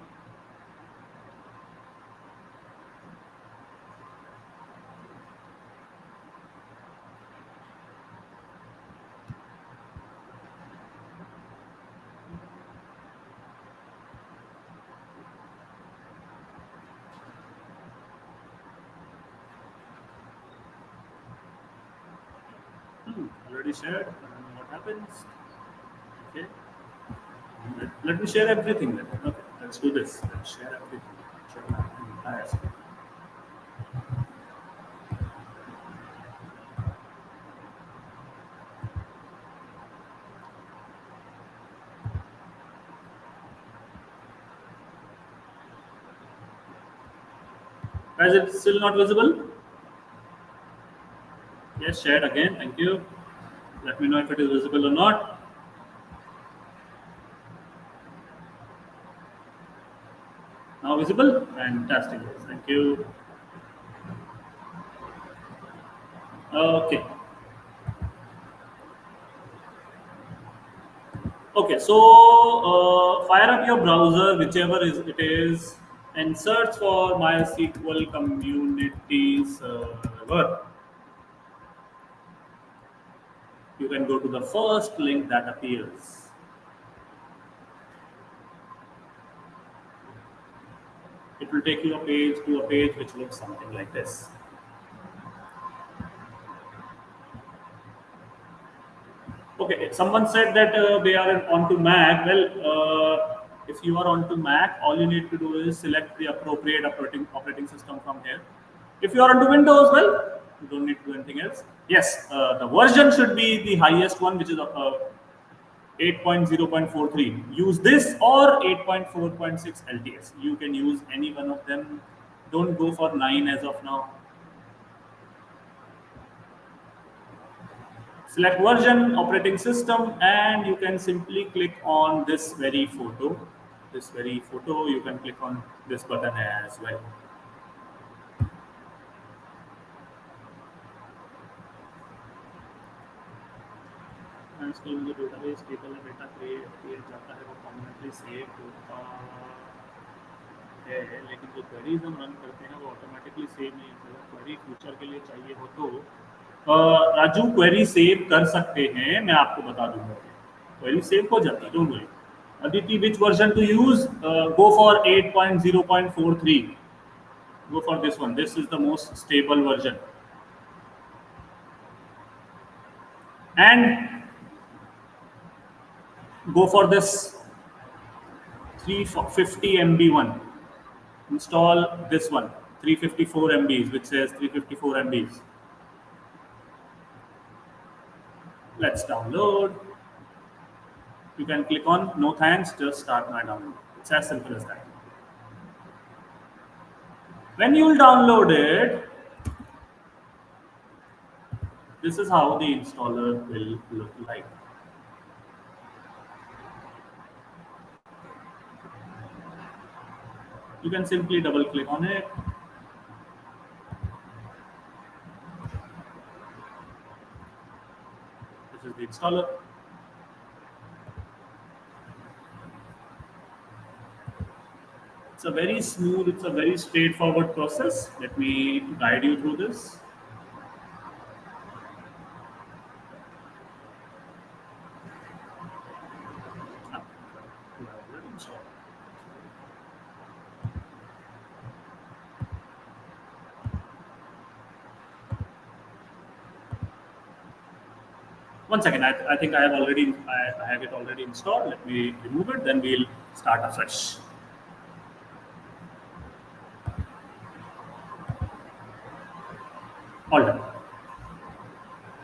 Already shared. I don't know what happens. Okay. Let me share everything then. Okay, let's do this. Let's share everything. Share my entire screen. Guys, it's still not visible? Yes, shared again. Thank you. Let me know if it is visible or not. visible? Fantastic. Thank you. Okay. Okay, so fire up your browser, whichever it is, and search for MySQL Community Server. You can go to the first link that appears. It will take you to a page which looks something like this. Okay, someone said that they are onto Mac. Well, if you are onto Mac, all you need to do is select the appropriate operating system from here. If you are onto Windows, well, you don't need to do anything else. Yes, the version should be the highest one, which is 8.0.43. Use this or 8.4.6 LTS. You can use any one of them. Don't go for 9 as of now. Select version, operating system, and you can simply click on this very photo. You can click on this button as well. Database table में data create जाता है वो permanently save होता है, लेकिन जो queries हम run करते हैं वो ऑटोमेटिकली सेव नहीं होता है। क्वेरी फ्यूचर के लिए चाहिए हो तो राजू क्वेरी सेव कर सकते हैं, मैं आपको बता दूंगा। क्वेरी सेव हो जाती है, don't worry. Aditi, which version to use? Go for 8.0.43. Go for this one. This is the most stable version. And go for this 350 MB one. Install this one, 354 MBs, which says 354 MBs. Let's download. You can click on no thanks, just start my download. It's as simple as that. When you'll download it, this is how the installer will look like. You can simply double click on it. This is the installer. It's a very smooth, it's a very straightforward process. Let me guide you through this. One second, I think I have it already installed. Let me remove it, then we'll start afresh. All done.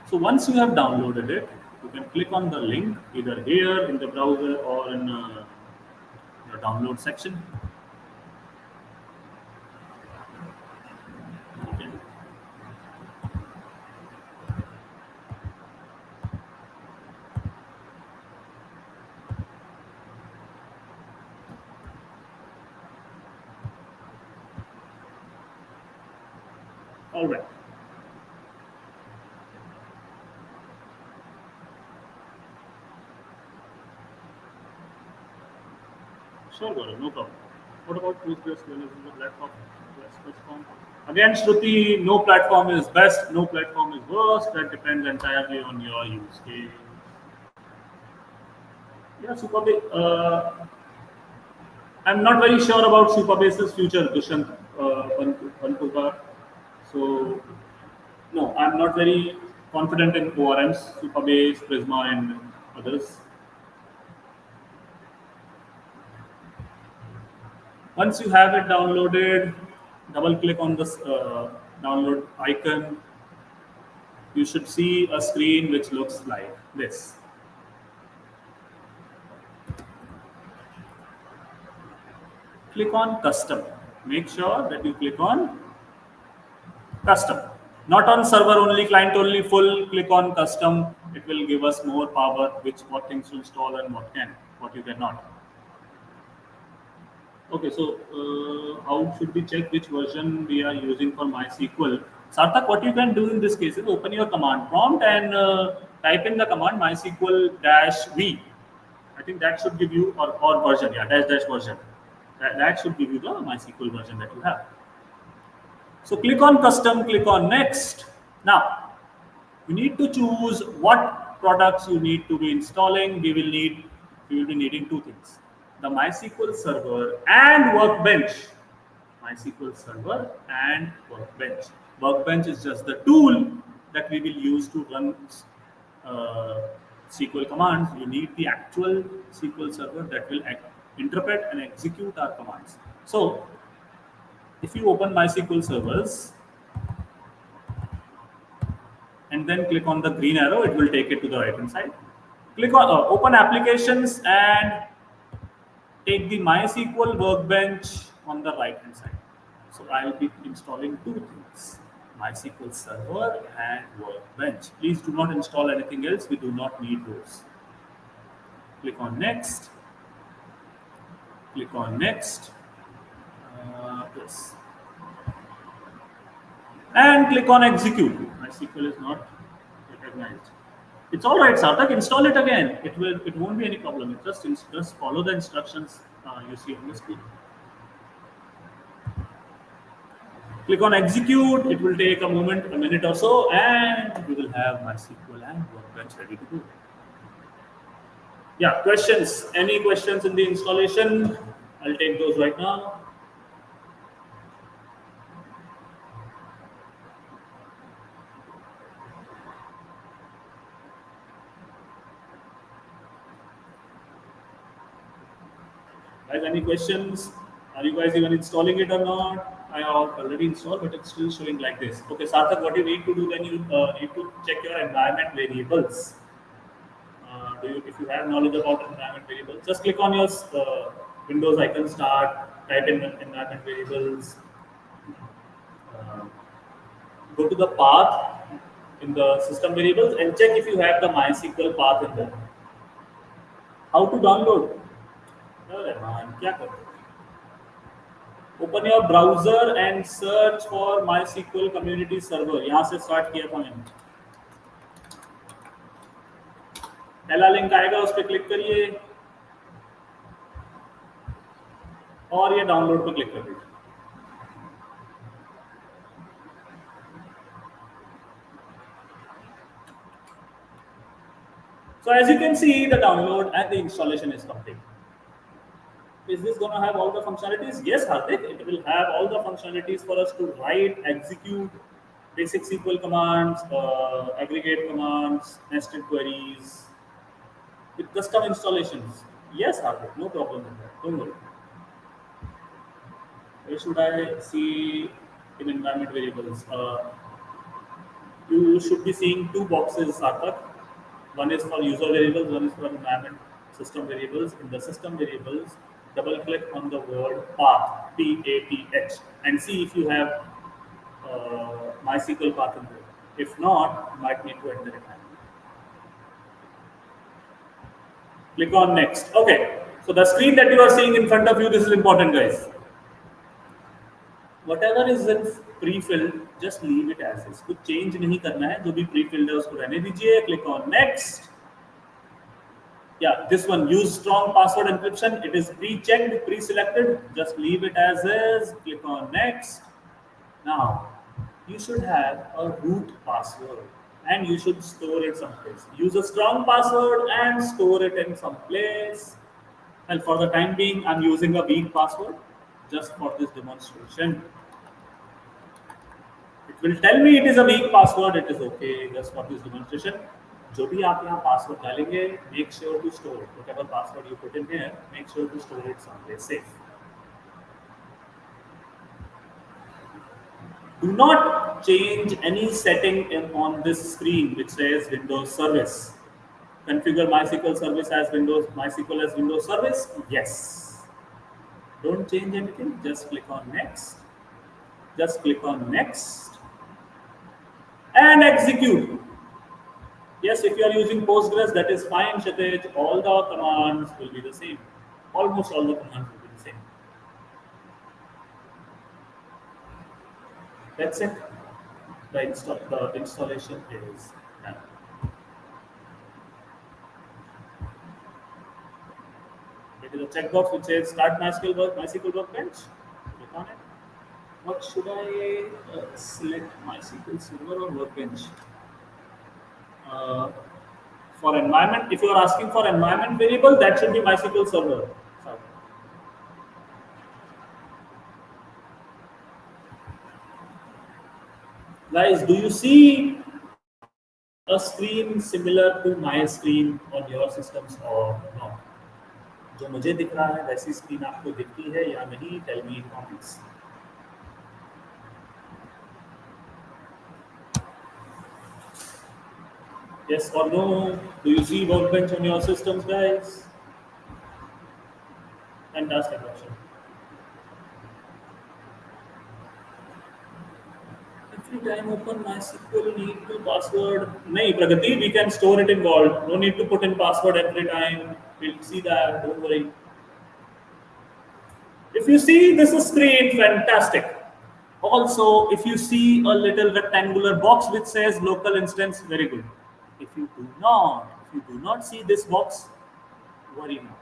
So once you have downloaded it, you can click on the link either here in the browser or in the download section. Okay. All right. Sure, Gaurav, no problem. What about PostgreSQL? Is the platform best platform? Again, Shruti, no platform is best, no platform is worst. That depends entirely on your use case. Yeah, Supabase. I'm not very sure about Supabase's future, Dushyant Bantuka. So, no, I'm not very confident in ORMs, Supabase, Prisma, and others. Once you have it downloaded, double click on this download icon. You should see a screen which looks like this. Click on custom. Make sure that you click on custom. Not on server only, client only, full. Click on custom. It will give us more power, what things to install and what you cannot. Okay, so how should we check which version we are using for MySQL? Sarthak, what you can do in this case is open your command prompt and type in the command MySQL dash V. I think that should give you, or version, yeah, dash dash version. That should give you the MySQL version that you have. So click on custom, click on next. Now, you need to choose what products you need to be installing. We will be needing two things: the MySQL server and Workbench. MySQL server and Workbench. Workbench is just the tool that we will use to run uh, SQL commands. You need the actual SQL server that will interpret and execute our commands. So, if you open MySQL servers and then click on the green arrow, it will take it to the right hand side. Click on open applications and take the MySQL workbench on the right hand side. So I'll be installing two things: MySQL server and workbench. Please do not install anything else. We do not need those. Click on next. Click on next. Yes. And click on execute. MySQL is not recognized. It's all right, Sarthak. Install it again. It won't be any problem. It just follow the instructions you see on the screen. Click on execute. It will take a moment, a minute or so, and we will have MySQL and Workbench ready to go. Yeah, questions? Any questions in the installation? I'll take those right now. Guys, any questions? Are you guys even installing it or not? I have already installed, but it's still showing like this. Okay, Sarthak, what you need to do then, you need to check your environment variables. If you have knowledge about environment variables, just click on your Windows icon, start, type in environment variables, uh, go to the path in the system variables and check if you have the MySQL path in there. How to download? अरे man, क्या करो? Open your browser and search for MySQL community server. यहाँ से start किया था मैंने. पहला link आएगा, उस पर क्लिक करिए और ये डाउनलोड पर क्लिक कर दीजिए. So as you can see, the download and the installation is complete. Is this going to have all the functionalities? Yes, Hardik, it will have all the functionalities for us to write, execute basic SQL commands, aggregate commands, nested queries, with custom installations. Yes, Hardik, no problem with that. Don't worry. Where should I see in environment variables? You should be seeing two boxes, Sarthak. One is for user variables, one is for environment system variables. In the system variables, double click on the word path, P-A-T-H, and see if you have MySQL path in there. If not, you might need to enter it manually. Click on next. Okay, so the screen that you are seeing in front of you, this is important, guys. Whatever is in pre-filled, just leave it as is. कुछ change नहीं करना है. जो भी pre-filled है उसको रहने दीजिए. Click on next. Yeah, this one, use strong password encryption. It is pre-checked, pre-selected. Just leave it as is. Click on next. Now, you should have a root password and you should store it someplace. Use a strong password and store it in some place. And for the time being, I'm using a weak password just for this demonstration. It will tell me it is a weak password. It is okay just for this demonstration. जो भी आप यहाँ password डालेंगे, make sure to store it. Whatever password you put in here, make sure to store it someplace safe. Do not change any setting on this screen which says Windows Service. Configure MySQL Service as MySQL as Windows Service. Yes. Don't change anything. Just click on next. Just click on next and execute. Yes, if you are using Postgres, that is fine, Kshitij. All the commands will be the same. Almost all the commands will be the same. That's it. The installation is done. It is a checkbox which says start MySQL workbench. Click on it. What should I select? MySQL server or workbench? Uh, for environment, if you are asking for environment variable, that should be MySQL server. Sorry. Guys, do you see a screen similar to my screen on your systems or not? जो मुझे दिख रहा है वैसी screen आपको दिखती है या नहीं? Tell me in comments. Yes or no? Do you see workbench on your systems, guys? Fantastic option. Every time open MySQL need to password. No, Pragati, we can store it in Vault. No need to put in password every time. We'll see that. Don't worry. If you see this is screen, fantastic. Also, if you see a little rectangular box which says local instance, very good. If you do not see this box, worry not.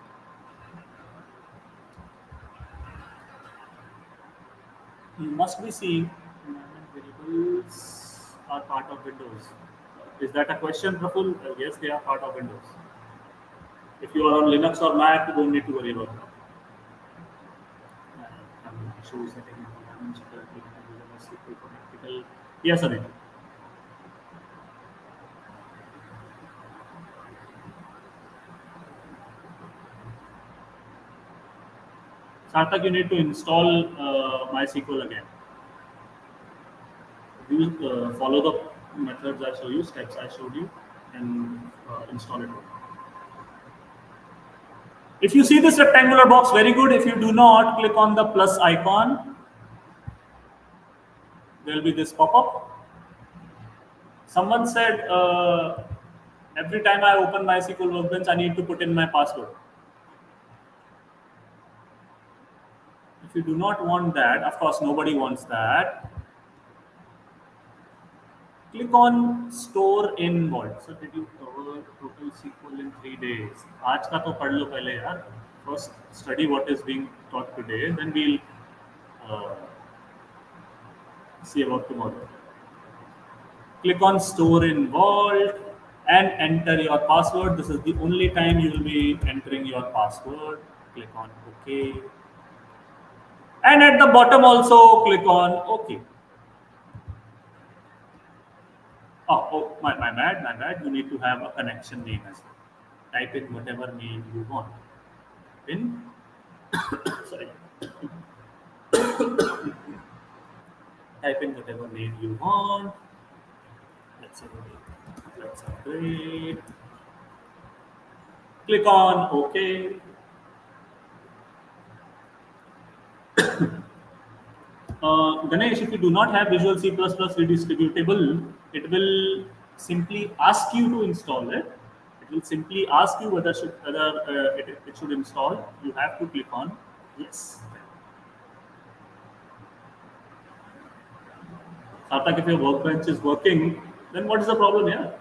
You must be seeing environment variables are part of Windows. Is that a question, Praful? Yes, they are part of Windows. If you are on Linux or Mac, you don't need to worry about that. Show setting environment security SQL for practical. Yes, Anil. Sarthak, you need to install MySQL again. You follow the methods I show you, steps I showed you, and install it. If you see this rectangular box, very good. If you do not, click on the plus icon. There will be this pop-up. Someone said, every time I open MySQL Workbench, I need to put in my password. If you do not want that, of course, nobody wants that. Click on store in Vault. So did you cover total SQL in 3 days? आज का तो पढ़ लो पहले यार. First study what is being taught today, then we'll see about tomorrow. Click on store in Vault and enter your password. This is the only time you will be entering your password. Click on OK. And at the bottom also click on OK. Oh, my bad. You need to have a connection name as well. Type in whatever name you want. Sorry. Type in whatever name you want. Let's upgrade. Click on OK. Ganesh, if you do not have Visual C++ redistributable, it will simply ask you to install it. It will simply ask you whether it should install. You have to click on yes. Sarthak, if your workbench is working, then what is the problem here?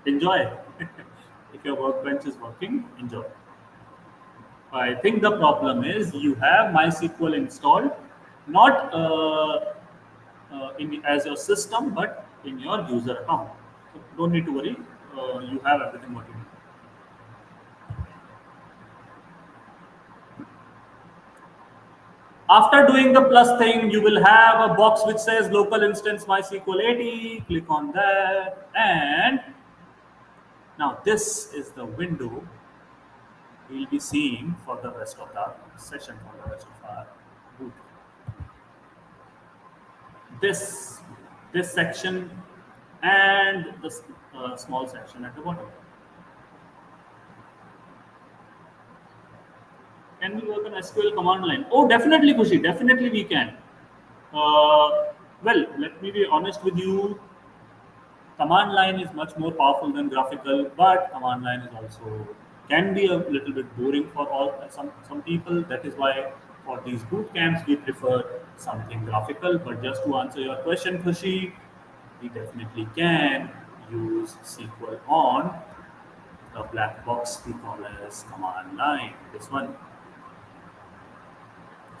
Enjoy. If your workbench is working, enjoy. I think the problem is you have MySQL installed, not as your system, but in your user account. So don't need to worry. You have everything what you need. After doing the plus thing, you will have a box which says local instance MySQL 80. Click on that, and now this is the window we'll be seeing for the rest of the session, for the rest of our boot. This section and this small section at the bottom. Can we work on SQL command line? Oh, definitely, Kushi. Definitely we can. Well, let me be honest with you. Command line is much more powerful than graphical, but command line is also can be a little bit boring for some people. That is why for these boot camps, we prefer something graphical. But just to answer your question, Khushi, we definitely can use SQL on the black box we call as command line. This one.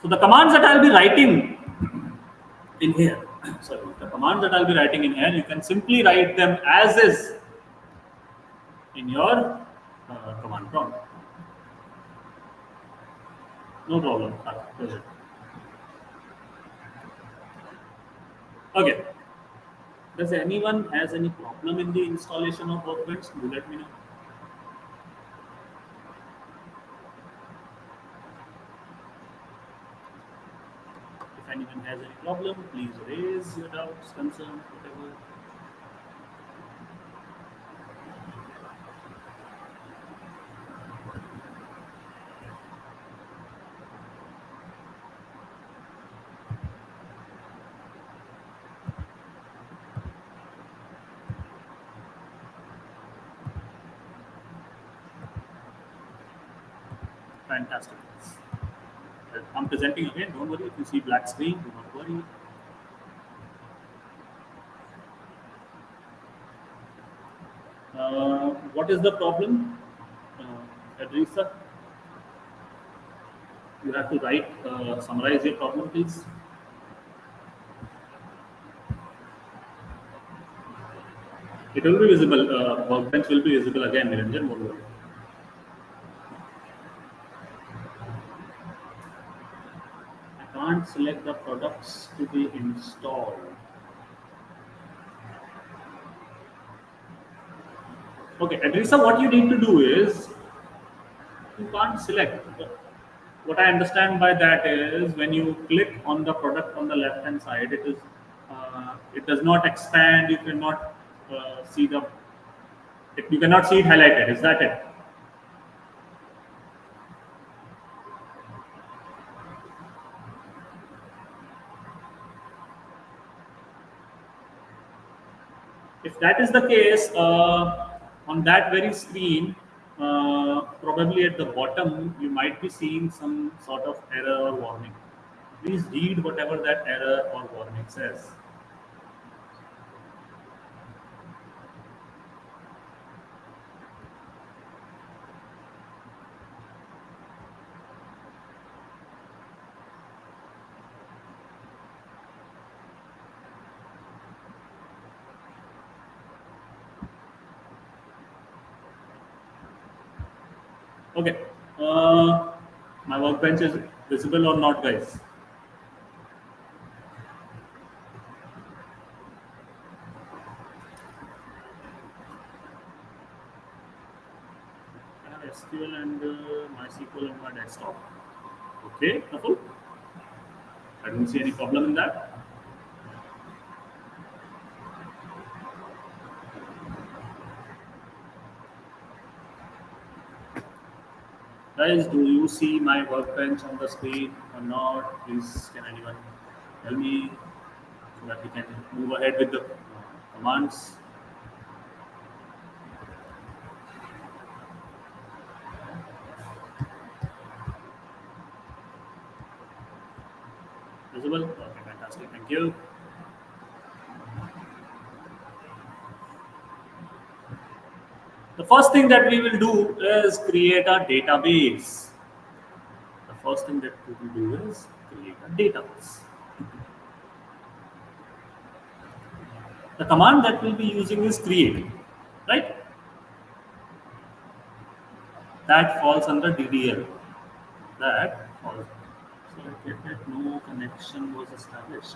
So the commands that I'll be writing in here, sorry, the commands that I'll be writing in here, you can simply write them as is in your command prompt. No problem. Pleasure. Okay. Does anyone has any problem in the installation of Workbench? Do let me know. If anyone has any problem, please raise your doubts, concerns, whatever. Fantastic. I'm presenting again. Don't worry. If you see black screen, do not worry. What is the problem, Adrisa? You have to write, summarize your problem, please. It will be visible. Workbench will be visible again, Niranjan. Don't worry. I can't select the products to be installed. Okay, Adrisa, what you need to do is you can't select. What I understand by that is when you click on the product on the left hand side, it does not expand. You cannot see you cannot see it highlighted. Is that it? If that is the case, on that very screen, probably at the bottom, you might be seeing some sort of error or warning. Please read whatever that error or warning says. Okay. My workbench is visible or not, guys? I have SQL and MySQL on my desktop. Okay, Naful? I don't see any problem in that. Guys, do you see my workbench on the screen or not? Please, can anyone tell me so that we can move ahead with the commands? Visible? Okay, fantastic. Thank you. The first thing that we will do is create a database. The first thing that we will do is create a database. The command that we'll be using is create, right? That falls under DDL. That falls. So I get that no connection was established.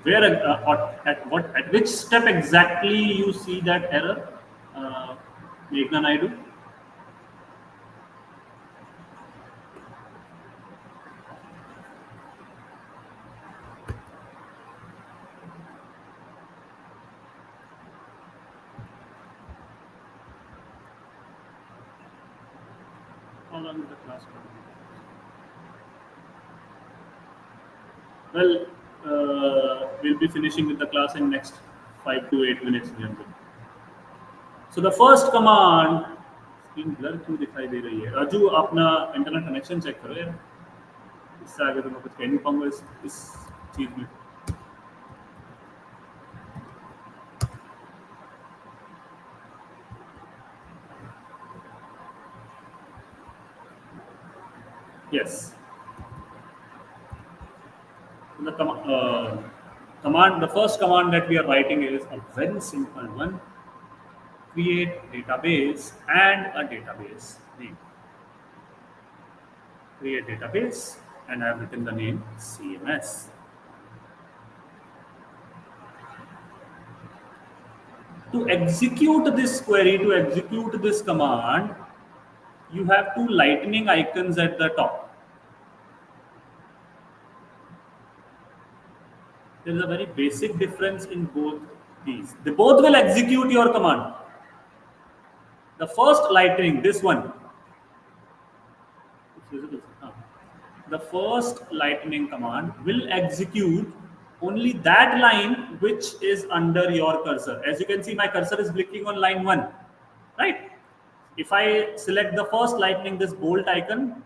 Where at which step exactly you see that error, Meghna Naidu? How long is the class going? Well, we'll be finishing with the class in next 5 to 8 minutes. So the first command screen blur क्यों दिखाई दे रही है? राजू अपना internet connection check करो यार, इससे आगे तो मैं कुछ कह नहीं पाऊंगा इस चीज में। Yes, the first command that we are writing is a very simple one: create database and a database name. Create database, and I have written the name CMS. To execute this query, to execute this command, you have two lightning icons at the top. There is a very basic difference in both these. They both will execute your command. The first lightning, this one, it's visible. The first lightning command will execute only that line which is under your cursor. As you can see, my cursor is blinking on line 1, right? If I select the first lightning, this bolt icon,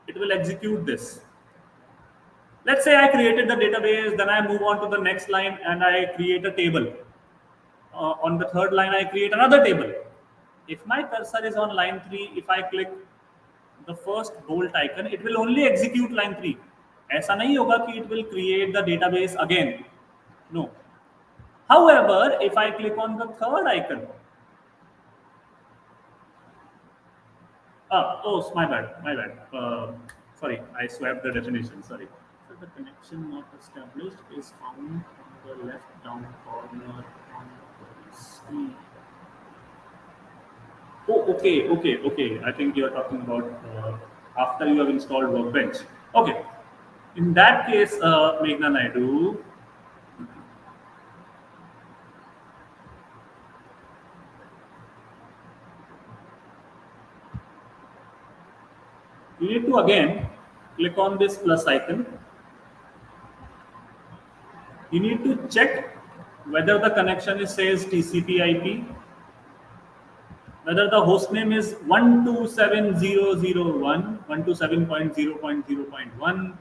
it will execute this. Let's say I created the database, then I move on to the next line and I create a table. On the third line, I create another table. If my cursor is on line 3, if I click the first bolt icon, it will only execute line 3. ऐसा नहीं होगा कि it will create the database again. No. However, if I click on the third icon, my bad. Sorry, I swapped the definition. Sorry. So the connection not established is found on the left down corner on the screen. Oh, okay. I think you are talking about after you have installed Workbench. Okay. In that case, Meghna Naidu, you need to again click on this plus icon. You need to check whether the connection says TCP/IP, whether the host name is 127.0.0.1, 127.0.0.1,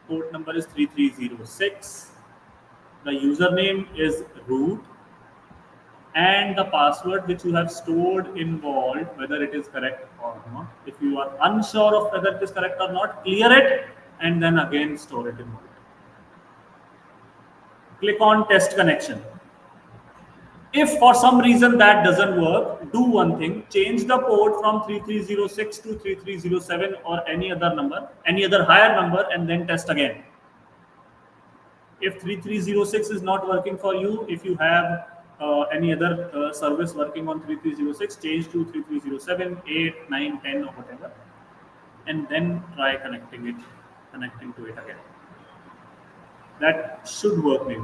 port number is 3306, the username is root, and the password which you have stored in Vault, whether it is correct or not. If you are unsure of whether it is correct or not, clear it and then again store it in Vault. Click on test connection. If for some reason that doesn't work, do one thing: change the port from 3306 to 3307 or any other number, any other higher number, and then test again. If 3306 is not working for you, if you have any other service working on 3306, change to 3307, 8, 9, 10 or whatever, and then try connecting to it again. That should work maybe.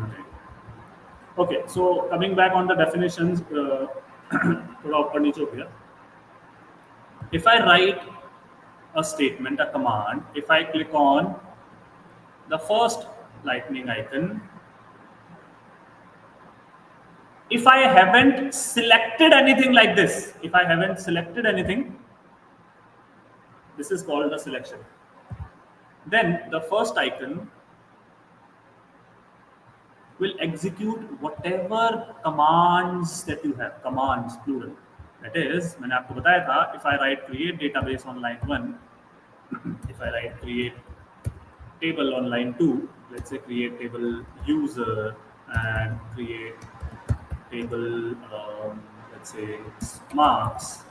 Okay, so coming back on the definitions, if I write a statement, a command, if I click on the first lightning icon, if I haven't selected anything like this, if I haven't selected anything, this is called a selection. Then the first icon will execute whatever commands that you have, commands plural. That is, मैंने आपको बताया था, if I write create database on line 1, if I write create table on line 2, let's say create table user and create table, let's say marks.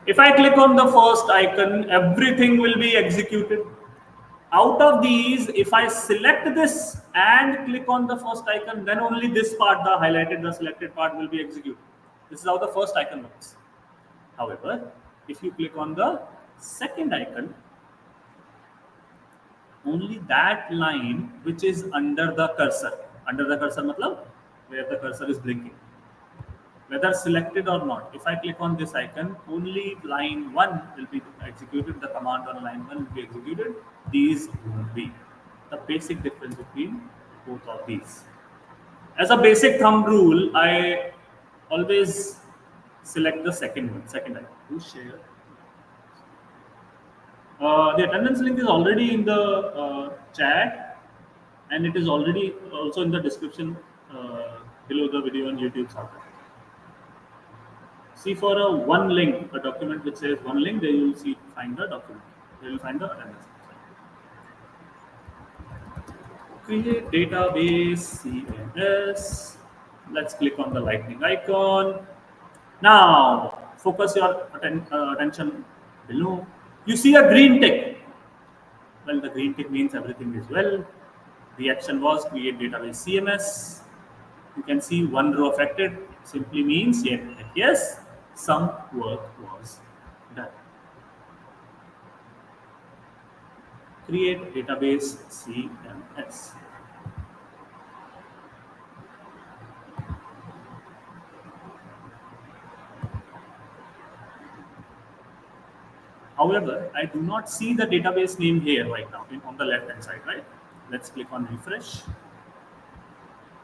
If I click on the first icon, everything will be executed. Out of these, if I select this and click on the first icon, then only this part, the highlighted, the selected part will be executed. This is how the first icon works. However, if you click on the second icon, only that line which is under the cursor matlab where the cursor is blinking, whether selected or not, if I click on this icon, only line 1 will be executed, the command on line 1 will be executed, these won't be. The basic difference between both of these. As a basic thumb rule, I always select the second one, second item. Who share? The attendance link is already in the chat, and it is already also in the description below the video on YouTube. See for a one link, a document which says one link, there you will see find the document. There you will find the attendance. Create database CMS. Let's click on the lightning icon. Now focus your attention below. You see a green tick. Well, the green tick means everything is well. The action was create database CMS. You can see one row affected. Simply means yes, some work was done. Create database CMS. However, I do not see the database name here right now on the left hand side, right? Let's click on refresh.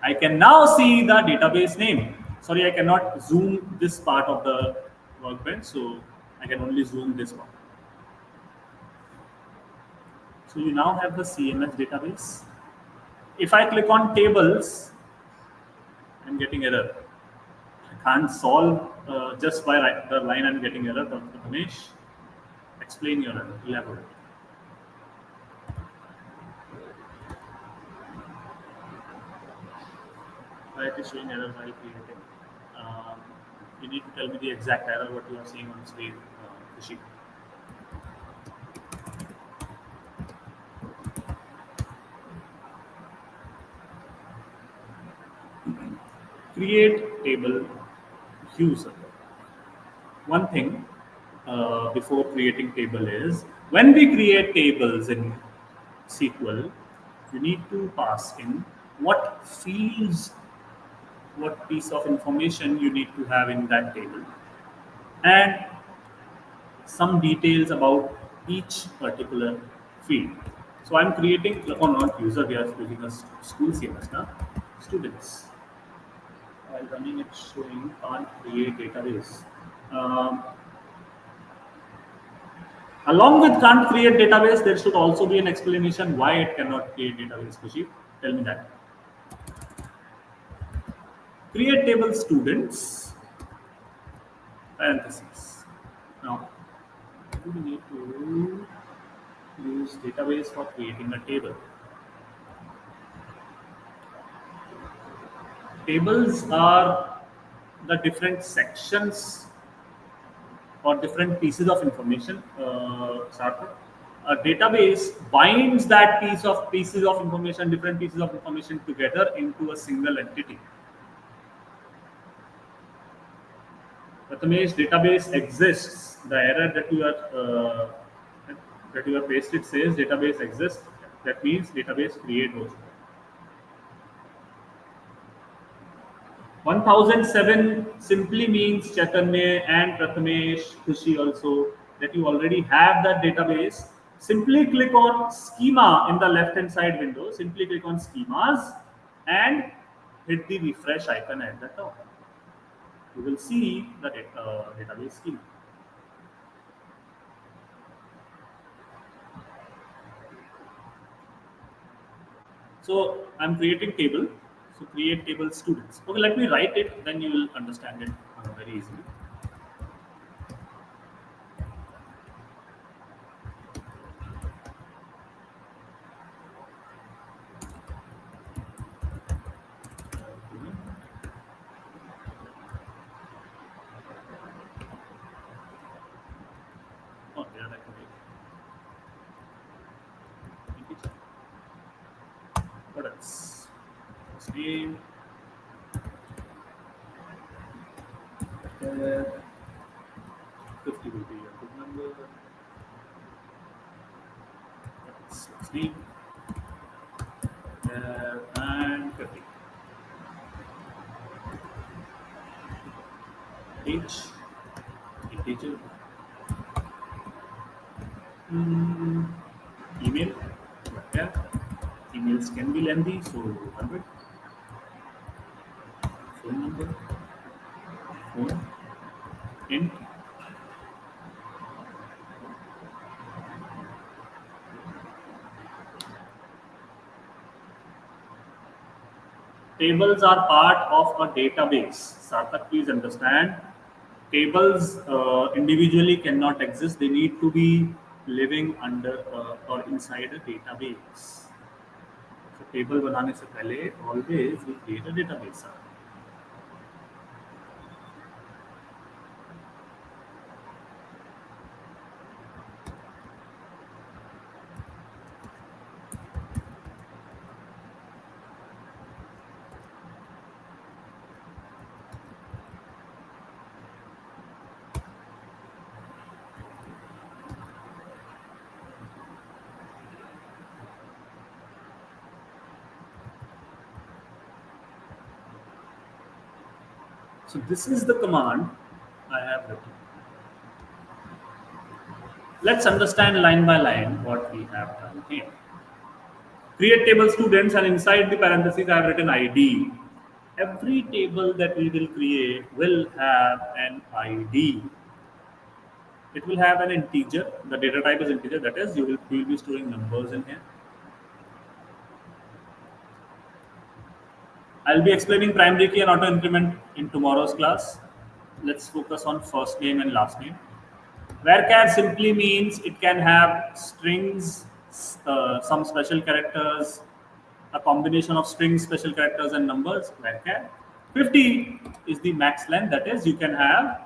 I can now see the database name. Sorry, I cannot zoom this part of the workbench, so I can only zoom this one. So you now have the CMS database. If I click on tables, I'm getting error. I can't solve just by the line I'm getting error. Ramesh, explain your error, elaborate. Why it is showing error while creating? You need to tell me the exact error what you are seeing on screen, Kushi. Create table user. One thing before creating table is when we create tables in SQL, you need to pass in what fields, what piece of information you need to have in that table, and some details about each particular field. So I'm creating, or not user, we are using a school CMS now, students. While running it showing can't create database. Along with can't create database, there should also be an explanation why it cannot create database. Kushi, tell me that. Create table students, parentheses. Now, do we need to use database for creating a table? Tables are the different sections or different pieces of information. A database binds that pieces of information, different pieces of information together into a single entity. Prathamesh, database exists. The error that you have pasted says database exists. That means database create also. 1007 simply means Chaitanya and Prathamesh, Khushi also, that you already have that database. Simply click on schema in the left hand side window. Simply click on schemas and hit the refresh icon at the top. You will see the database schema. So I'm creating table. So create table students. Okay, let me write it, then you will understand it very easily. Oh, yeah, that can be. What else? Name. 50 will be a good number. That's name. And 50. Age, integer. Email. Yeah. Emails can be lengthy, so 100. number, phone, int. Tables are part of a database. Sarthak, please understand. Tables individually cannot exist. They need to be living under or inside a database. So table बनाने से पहले always we create a database. So this is the command I have written. Let's understand line by line what we have done here. Create table students, and inside the parentheses I have written ID. Every table that we will create will have an ID. It will have an integer. The data type is integer. That is, you will be storing numbers in here. I'll be explaining primary key and auto increment in tomorrow's class. Let's focus on first name and last name. Varchar simply means it can have strings, some special characters, a combination of strings, special characters, and numbers. Varchar. 50 is the max length. That is, you can have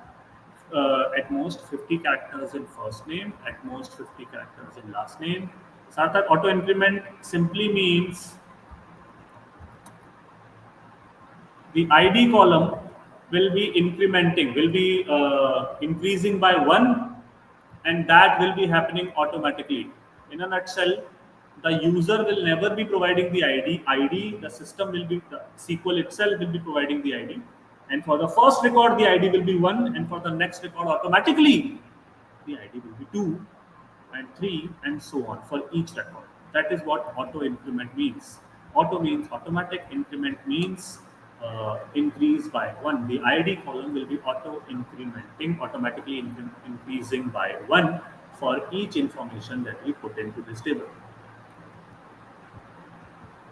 at most 50 characters in first name, at most 50 characters in last name. Sarthak, auto increment simply means the ID column will be incrementing, will be increasing by 1, and that will be happening automatically. In a nutshell, the user will never be providing the ID, the system will be, the SQL itself will be providing the ID. And for the first record, the ID will be 1, and for the next record, automatically, the ID will be 2 and 3 and so on for each record. That is what auto increment means. Auto means automatic, increment means increase by 1. The ID column will be auto incrementing, automatically increasing by 1 for each information that we put into this table.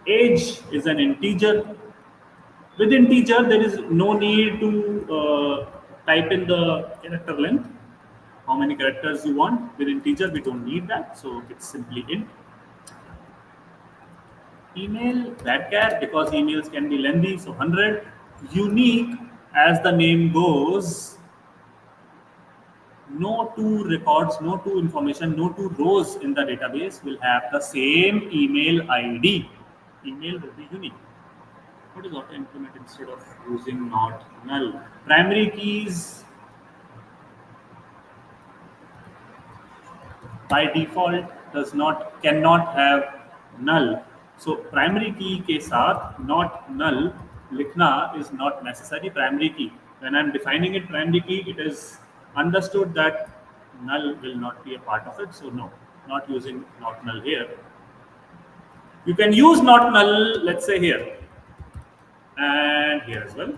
Age is an integer. With integer, there is no need to type in the character length, how many characters you want. With integer, we don't need that, so it's simply int. Email, varchar, because emails can be lengthy, so 100. Unique, as the name goes, no two records, no two information, no two rows in the database will have the same email ID. Email will be unique. What is auto increment instead of using not null? Primary keys by default cannot have null. So primary key के साथ not null लिखना is not necessary. Primary key, when I'm defining it primary key, it is understood that null will not be a part of it. So no, not using not null here. You can use not null, let's say here and here as well.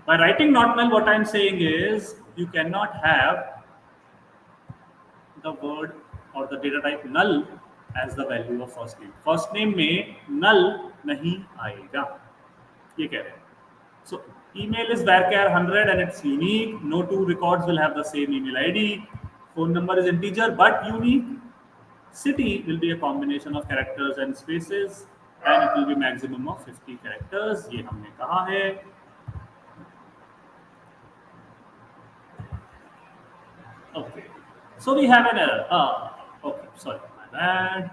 By writing not null, what I'm saying is you cannot have the word or the data type null as the value of first name. First name में null नहीं आएगा, ये कह रहे हैं. So email is varchar 100 and it's unique. No two records will have the same email ID. Phone number is integer but unique. City will be a combination of characters and spaces, and it will be maximum of 50 characters. ये हमने कहा है. Okay. So we have an error. Okay, sorry, my bad.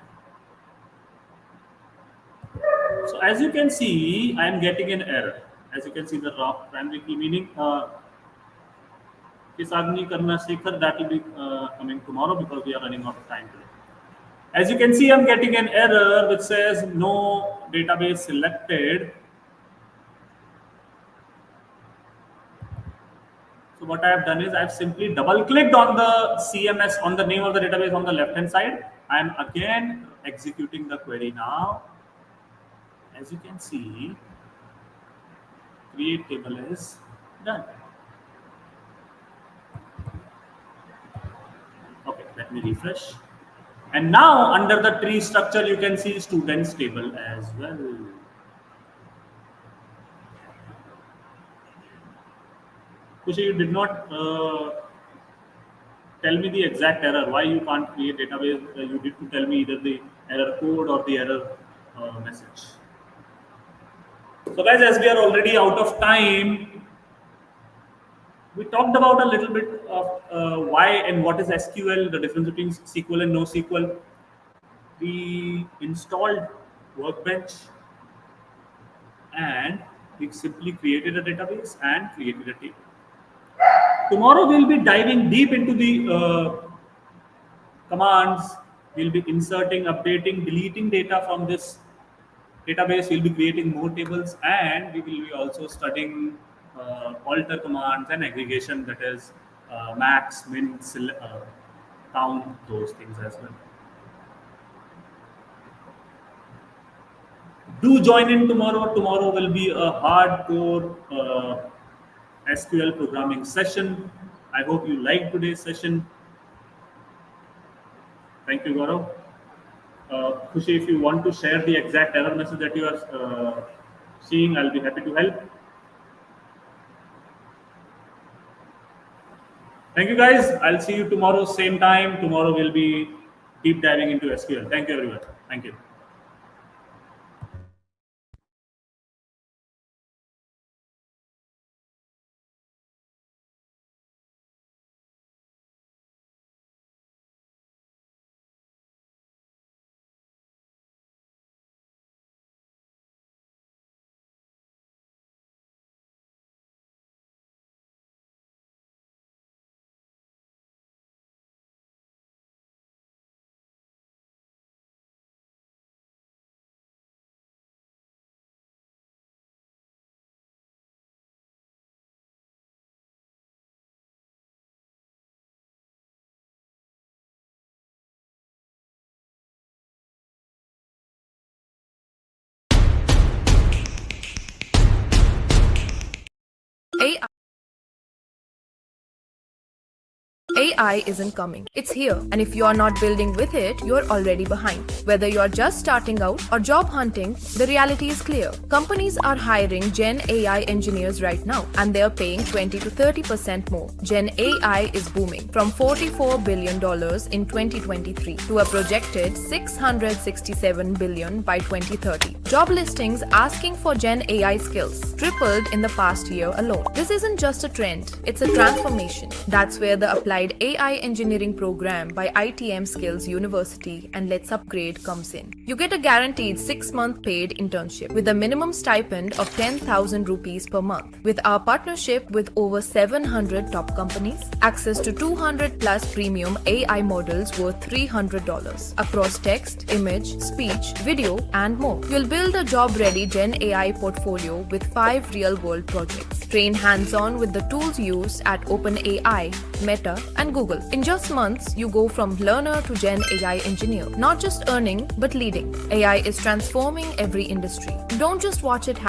So as you can see, I am getting an error. As you can see, the primary key meaning Kisagni Karna Shekhar, that will be coming tomorrow because we are running out of time today. As you can see, I'm getting an error which says no database selected. So what I have done is I've simply double clicked on the CMS, on the name of the database on the left hand side. I am again executing the query now. As you can see, create table is done. Okay, let me refresh. And now under the tree structure, you can see students table as well. Kushi, you did not tell me the exact error. Why you can't create database? You need to tell me either the error code or the error message. So guys, as we are already out of time, we talked about a little bit of why and what is SQL, the difference between SQL and NoSQL. We installed Workbench and we simply created a database and created a table. Tomorrow we'll be diving deep into the commands. We'll be inserting, updating, deleting data from this database. We'll be creating more tables, and we will be also studying alter commands and aggregation, that is max, min, count, those things as well. Do join in tomorrow. Tomorrow will be a hardcore SQL programming session. I hope you liked today's session. Thank you, Gaurav. Khushi, if you want to share the exact error message that you are seeing, I'll be happy to help. Thank you, guys. I'll see you tomorrow, same time. Tomorrow we'll be deep diving into SQL. Thank you, everyone. Thank you. AI isn't coming. It's here. And if you're not building with it, you're already behind. Whether you're just starting out or job hunting, the reality is clear. Companies are hiring Gen AI engineers right now, and they're paying 20 to 30% more. Gen AI is booming from $44 billion in 2023 to a projected $667 billion by 2030. Job listings asking for Gen AI skills tripled in the past year alone. This isn't just a trend, it's a transformation. That's where the Applied AI Engineering program by ITM Skills University and LetsUpgrade comes in. You get a guaranteed 6-month paid internship with a minimum stipend of 10,000 rupees per month. With our partnership with over 700 top companies, access to 200 plus premium AI models worth $300 across text, image, speech, video, and more. You'll build a job-ready Gen AI portfolio with 5 real-world projects. Train hands-on with the tools used at OpenAI, Meta, and Google. In just months, you go from learner to Gen AI engineer. Not just earning, but leading. AI is transforming every industry. Don't just watch it happen.